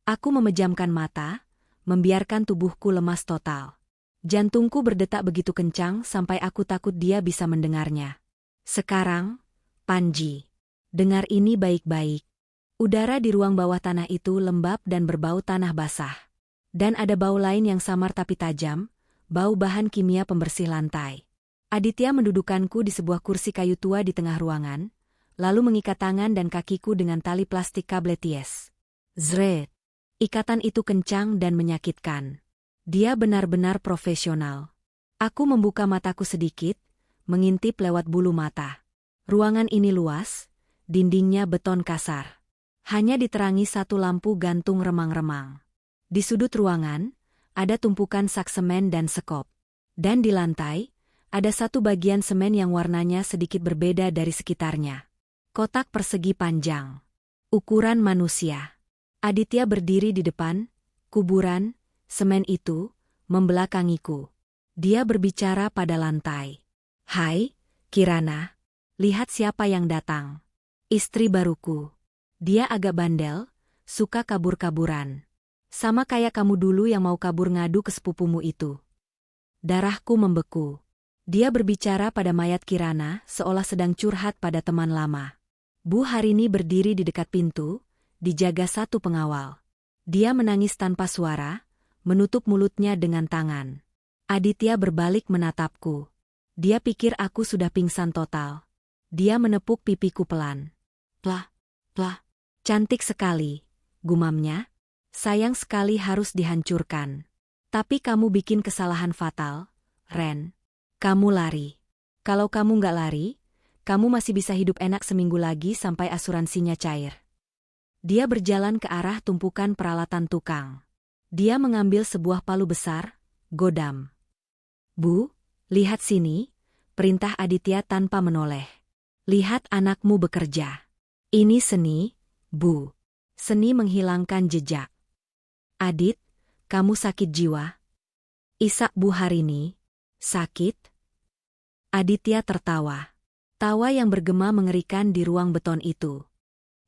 Aku memejamkan mata, membiarkan tubuhku lemas total. Jantungku berdetak begitu kencang sampai aku takut dia bisa mendengarnya. Sekarang, Panji, dengar ini baik-baik. Udara di ruang bawah tanah itu lembab dan berbau tanah basah. Dan ada bau lain yang samar tapi tajam, bau bahan kimia pembersih lantai. Aditya mendudukkanku di sebuah kursi kayu tua di tengah ruangan, lalu mengikat tangan dan kakiku dengan tali plastik kableties. Zret. Ikatan itu kencang dan menyakitkan. Dia benar-benar profesional. Aku membuka mataku sedikit, mengintip lewat bulu mata. Ruangan ini luas, dindingnya beton kasar. Hanya diterangi 1 lampu gantung remang-remang. Di sudut ruangan, ada tumpukan sak semen dan sekop. Dan di lantai, ada 1 bagian semen yang warnanya sedikit berbeda dari sekitarnya. Kotak persegi panjang. Ukuran manusia. Aditya berdiri di depan, kuburan, semen itu, membelakangiku. Dia berbicara pada lantai. Hai, Kirana. Lihat siapa yang datang. Istri baruku. Dia agak bandel, suka kabur-kaburan. Sama kayak kamu dulu yang mau kabur ngadu ke sepupumu itu. Darahku membeku. Dia berbicara pada mayat Kirana seolah sedang curhat pada teman lama. Bu Harini berdiri di dekat pintu, dijaga satu pengawal. Dia menangis tanpa suara, menutup mulutnya dengan tangan. Aditya berbalik menatapku. Dia pikir aku sudah pingsan total. Dia menepuk pipiku pelan. Plah, plah. Cantik sekali, gumamnya. Sayang sekali harus dihancurkan. Tapi kamu bikin kesalahan fatal, Ren. Kamu lari. Kalau kamu nggak lari, kamu masih bisa hidup enak seminggu lagi sampai asuransinya cair. Dia berjalan ke arah tumpukan peralatan tukang. Dia mengambil sebuah palu besar, godam. Bu, lihat sini, perintah Aditya tanpa menoleh. Lihat anakmu bekerja. Ini seni, Bu. Seni menghilangkan jejak. Adit, kamu sakit jiwa? Isak Bu Harini. Sakit? Aditya tertawa. Tawa yang bergema mengerikan di ruang beton itu.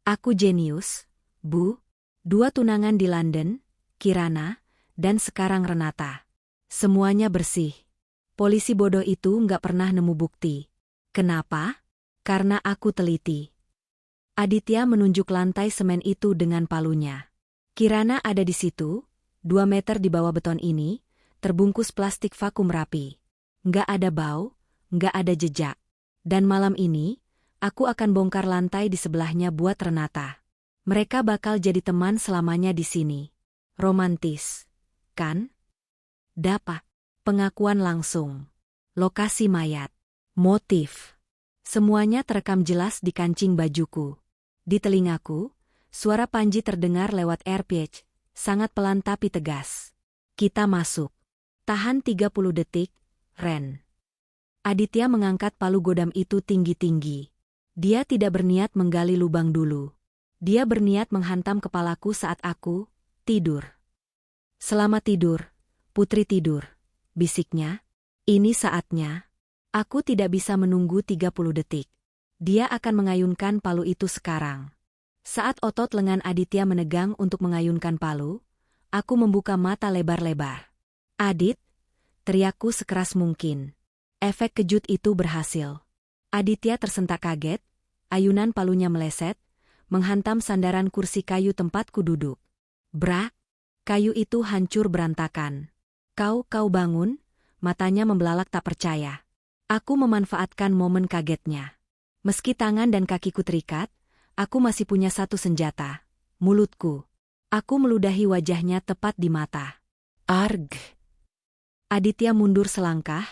Aku jenius, Bu. 2 tunangan di London, Kirana, dan sekarang Renata. Semuanya bersih. Polisi bodoh itu nggak pernah nemu bukti. Kenapa? Karena aku teliti. Aditya menunjuk lantai semen itu dengan palunya. Kirana ada di situ, 2 meter di bawah beton ini, terbungkus plastik vakum rapi. Nggak ada bau, nggak ada jejak. Dan malam ini, aku akan bongkar lantai di sebelahnya buat Renata. Mereka bakal jadi teman selamanya di sini. Romantis, kan? Dapat. Pengakuan langsung. Lokasi mayat. Motif. Semuanya terekam jelas di kancing bajuku. Di telingaku, suara Panji terdengar lewat AirPage, sangat pelan tapi tegas. Kita masuk. Tahan 30 detik, Ren. Aditya mengangkat palu godam itu tinggi-tinggi. Dia tidak berniat menggali lubang dulu. Dia berniat menghantam kepalaku saat aku tidur. Selamat tidur, putri tidur, bisiknya. Ini saatnya. Aku tidak bisa menunggu 30 detik. Dia akan mengayunkan palu itu sekarang. Saat otot lengan Aditya menegang untuk mengayunkan palu, aku membuka mata lebar-lebar. Adit, teriakku sekeras mungkin. Efek kejut itu berhasil. Aditya tersentak kaget, ayunan palunya meleset, menghantam sandaran kursi kayu tempatku duduk. Brak! Kayu itu hancur berantakan. Kau bangun, matanya membelalak tak percaya. Aku memanfaatkan momen kagetnya. Meski tangan dan kakiku terikat, aku masih punya satu senjata, mulutku. Aku meludahi wajahnya tepat di mata. Arg! Aditya mundur selangkah,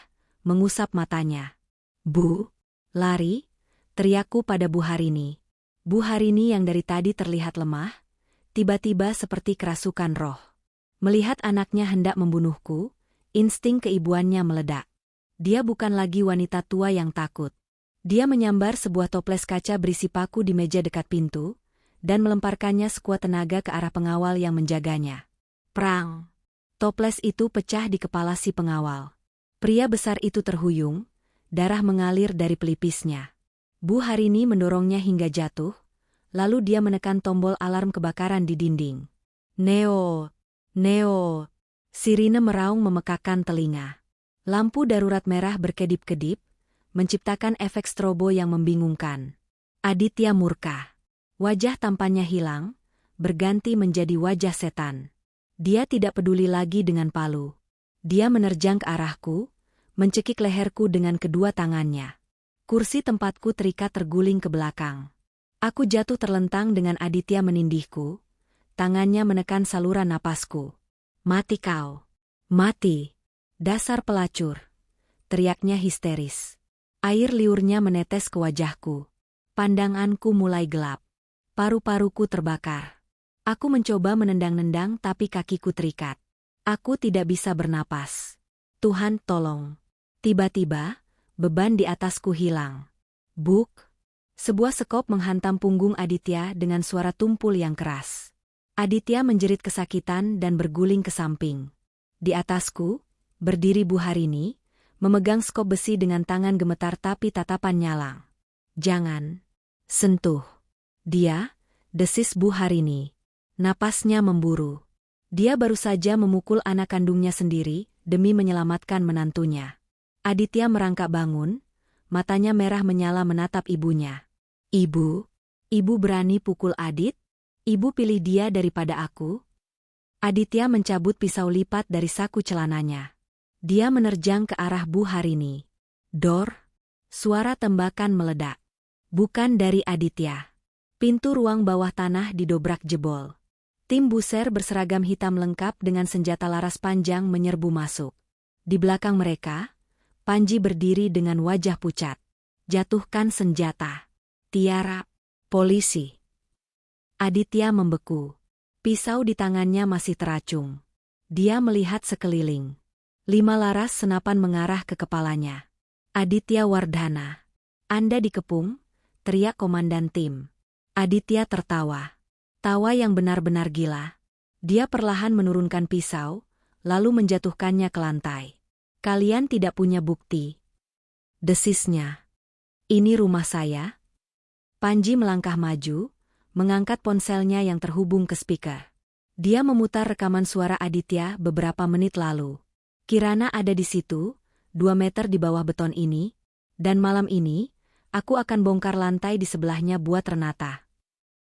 mengusap matanya. Bu, lari, teriakku pada Bu Harini. Bu Harini yang dari tadi terlihat lemah, tiba-tiba seperti kerasukan roh. Melihat anaknya hendak membunuhku, insting keibuannya meledak. Dia bukan lagi wanita tua yang takut. Dia menyambar sebuah toples kaca berisi paku di meja dekat pintu, dan melemparkannya sekuat tenaga ke arah pengawal yang menjaganya. Prang! Toples itu pecah di kepala si pengawal. Pria besar itu terhuyung, darah mengalir dari pelipisnya. Bu Harini mendorongnya hingga jatuh, lalu dia menekan tombol alarm kebakaran di dinding. Neo! Neo! Sirine meraung memekakkan telinga. Lampu darurat merah berkedip-kedip, menciptakan efek strobo yang membingungkan. Aditya murka. Wajah tampannya hilang, berganti menjadi wajah setan. Dia tidak peduli lagi dengan palu. Dia menerjang ke arahku, mencekik leherku dengan kedua tangannya. Kursi tempatku terikat terguling ke belakang. Aku jatuh terlentang dengan Aditya menindihku, tangannya menekan saluran napasku. Mati kau. Mati. Dasar pelacur. Teriaknya histeris. Air liurnya menetes ke wajahku. Pandanganku mulai gelap. Paru-paruku terbakar. Aku mencoba menendang-nendang tapi kakiku terikat. Aku tidak bisa bernapas. Tuhan tolong. Tiba-tiba, beban di atasku hilang. Buk! Sebuah sekop menghantam punggung Aditya dengan suara tumpul yang keras. Aditya menjerit kesakitan dan berguling ke samping. Di atasku, Berdiri Bu Harini, memegang skop besi dengan tangan gemetar tapi tatapan nyalang. Jangan sentuh dia, desis Bu Harini. Napasnya memburu. Dia baru saja memukul anak kandungnya sendiri demi menyelamatkan menantunya. Aditya merangkak bangun, matanya merah menyala menatap ibunya. Ibu, ibu berani pukul Adit? Ibu pilih dia daripada aku? Aditya mencabut pisau lipat dari saku celananya. Dia menerjang ke arah Bu Harini. Dor! Suara tembakan meledak. Bukan dari Aditya. Pintu ruang bawah tanah didobrak jebol. Tim buser berseragam hitam lengkap dengan senjata laras panjang menyerbu masuk. Di belakang mereka, Panji berdiri dengan wajah pucat. Jatuhkan senjata. Tiara, polisi. Aditya membeku. Pisau di tangannya masih teracung. Dia melihat sekeliling. 5 laras senapan mengarah ke kepalanya. Aditya Wardhana. Anda dikepung, teriak komandan tim. Aditya tertawa. Tawa yang benar-benar gila. Dia perlahan menurunkan pisau, lalu menjatuhkannya ke lantai. Kalian tidak punya bukti. Desisnya. Ini rumah saya. Panji melangkah maju, mengangkat ponselnya yang terhubung ke speaker. Dia memutar rekaman suara Aditya beberapa menit lalu. Kirana ada di situ, 2 meter di bawah beton ini, dan malam ini, aku akan bongkar lantai di sebelahnya buat Renata.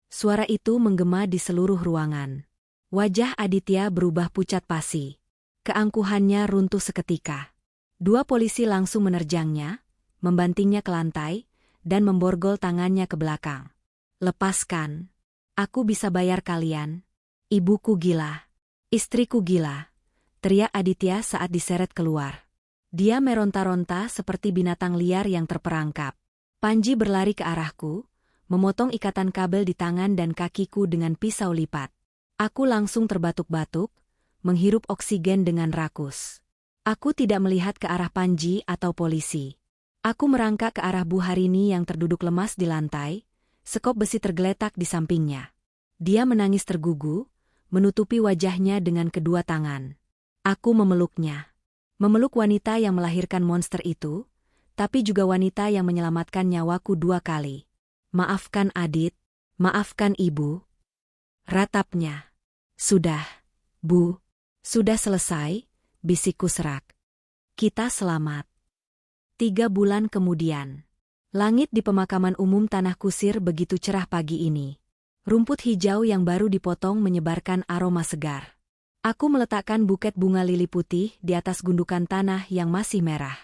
Suara itu menggema di seluruh ruangan. Wajah Aditya berubah pucat pasi. Keangkuhannya runtuh seketika. 2 polisi langsung menerjangnya, membantingnya ke lantai, dan memborgol tangannya ke belakang. Lepaskan. Aku bisa bayar kalian. Ibuku gila. Istriku gila. Teriak Aditya saat diseret keluar. Dia meronta-ronta seperti binatang liar yang terperangkap. Panji berlari ke arahku, memotong ikatan kabel di tangan dan kakiku dengan pisau lipat. Aku langsung terbatuk-batuk, menghirup oksigen dengan rakus. Aku tidak melihat ke arah Panji atau polisi. Aku merangkak ke arah Bu Harini yang terduduk lemas di lantai, sekop besi tergeletak di sampingnya. Dia menangis tergugu, menutupi wajahnya dengan kedua tangan. Aku memeluknya. Memeluk wanita yang melahirkan monster itu, tapi juga wanita yang menyelamatkan nyawaku 2 kali. Maafkan Adit, maafkan ibu. Ratapnya. Sudah, Bu. Sudah selesai, bisikku serak. Kita selamat. 3 bulan kemudian. Langit di pemakaman umum Tanah Kusir begitu cerah pagi ini. Rumput hijau yang baru dipotong menyebarkan aroma segar. Aku meletakkan buket bunga lili putih di atas gundukan tanah yang masih merah.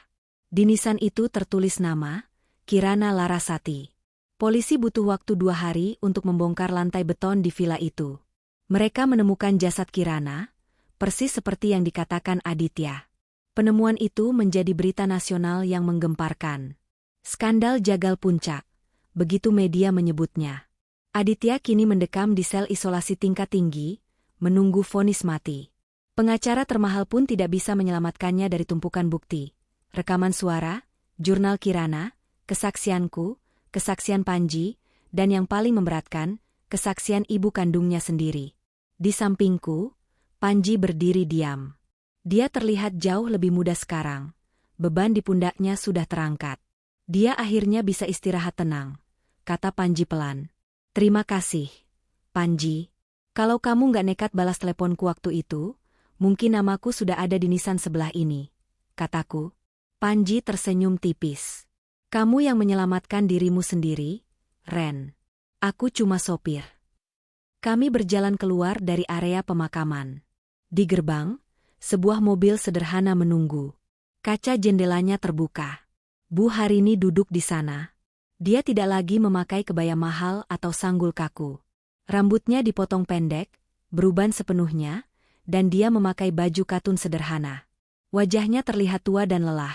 Di nisan itu tertulis nama, Kirana Larasati. Polisi butuh waktu 2 hari untuk membongkar lantai beton di villa itu. Mereka menemukan jasad Kirana, persis seperti yang dikatakan Aditya. Penemuan itu menjadi berita nasional yang menggemparkan. Skandal jagal puncak, begitu media menyebutnya. Aditya kini mendekam di sel isolasi tingkat tinggi, menunggu vonis mati. Pengacara termahal pun tidak bisa menyelamatkannya dari tumpukan bukti. Rekaman suara, jurnal Kirana, kesaksianku, kesaksian Panji, dan yang paling memberatkan, kesaksian ibu kandungnya sendiri. Di sampingku, Panji berdiri diam. Dia terlihat jauh lebih muda sekarang. Beban di pundaknya sudah terangkat. Dia akhirnya bisa istirahat tenang, kata Panji pelan. Terima kasih, Panji. Kalau kamu nggak nekat balas teleponku waktu itu, mungkin namaku sudah ada di nisan sebelah ini, kataku. Panji tersenyum tipis. Kamu yang menyelamatkan dirimu sendiri, Ren. Aku cuma sopir. Kami berjalan keluar dari area pemakaman. Di gerbang, sebuah mobil sederhana menunggu. Kaca jendelanya terbuka. Bu Harini duduk di sana. Dia tidak lagi memakai kebaya mahal atau sanggul kaku. Rambutnya dipotong pendek, beruban sepenuhnya, dan dia memakai baju katun sederhana. Wajahnya terlihat tua dan lelah,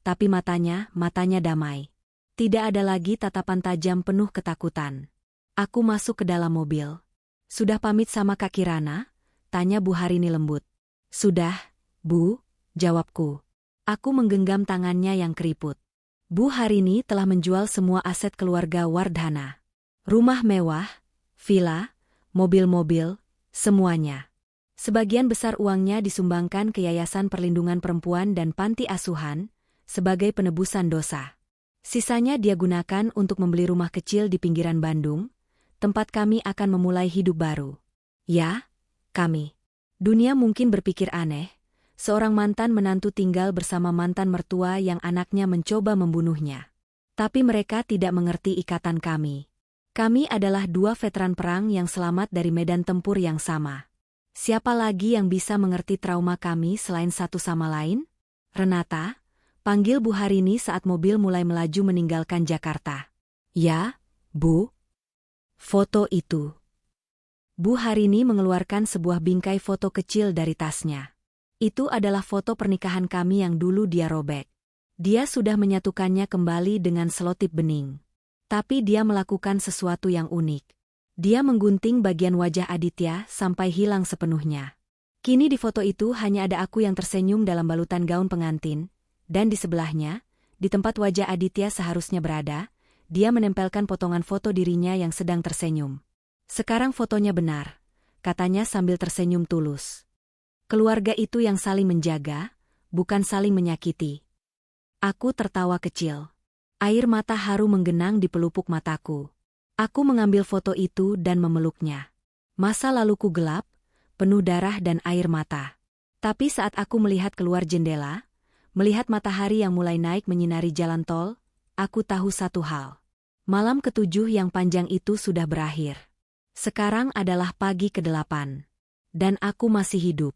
tapi matanya damai. Tidak ada lagi tatapan tajam penuh ketakutan. Aku masuk ke dalam mobil. Sudah pamit sama Kak Kirana? Tanya Bu Harini lembut. Sudah, Bu, jawabku. Aku menggenggam tangannya yang keriput. Bu Harini telah menjual semua aset keluarga Wardhana. Rumah mewah, villa, mobil-mobil, semuanya. Sebagian besar uangnya disumbangkan ke Yayasan Perlindungan Perempuan dan Panti Asuhan sebagai penebusan dosa. Sisanya dia gunakan untuk membeli rumah kecil di pinggiran Bandung, tempat kami akan memulai hidup baru. Ya, kami. Dunia mungkin berpikir aneh, seorang mantan menantu tinggal bersama mantan mertua yang anaknya mencoba membunuhnya. Tapi mereka tidak mengerti ikatan kami. Kami adalah dua veteran perang yang selamat dari medan tempur yang sama. Siapa lagi yang bisa mengerti trauma kami selain satu sama lain? Renata, panggil Bu Harini saat mobil mulai melaju meninggalkan Jakarta. Ya, Bu. Foto itu. Bu Harini mengeluarkan sebuah bingkai foto kecil dari tasnya. Itu adalah foto pernikahan kami yang dulu dia robek. Dia sudah menyatukannya kembali dengan selotip bening. Tapi dia melakukan sesuatu yang unik. Dia menggunting bagian wajah Aditya sampai hilang sepenuhnya. Kini di foto itu hanya ada aku yang tersenyum dalam balutan gaun pengantin, dan di sebelahnya, di tempat wajah Aditya seharusnya berada, dia menempelkan potongan foto dirinya yang sedang tersenyum. Sekarang fotonya benar, katanya sambil tersenyum tulus. Keluarga itu yang saling menjaga, bukan saling menyakiti. Aku tertawa kecil. Air mata haru menggenang di pelupuk mataku. Aku mengambil foto itu dan memeluknya. Masa laluku gelap, penuh darah dan air mata. Tapi saat aku melihat keluar jendela, melihat matahari yang mulai naik menyinari jalan tol, aku tahu satu hal. Malam ketujuh yang panjang itu sudah berakhir. Sekarang adalah pagi ke-8. Dan aku masih hidup.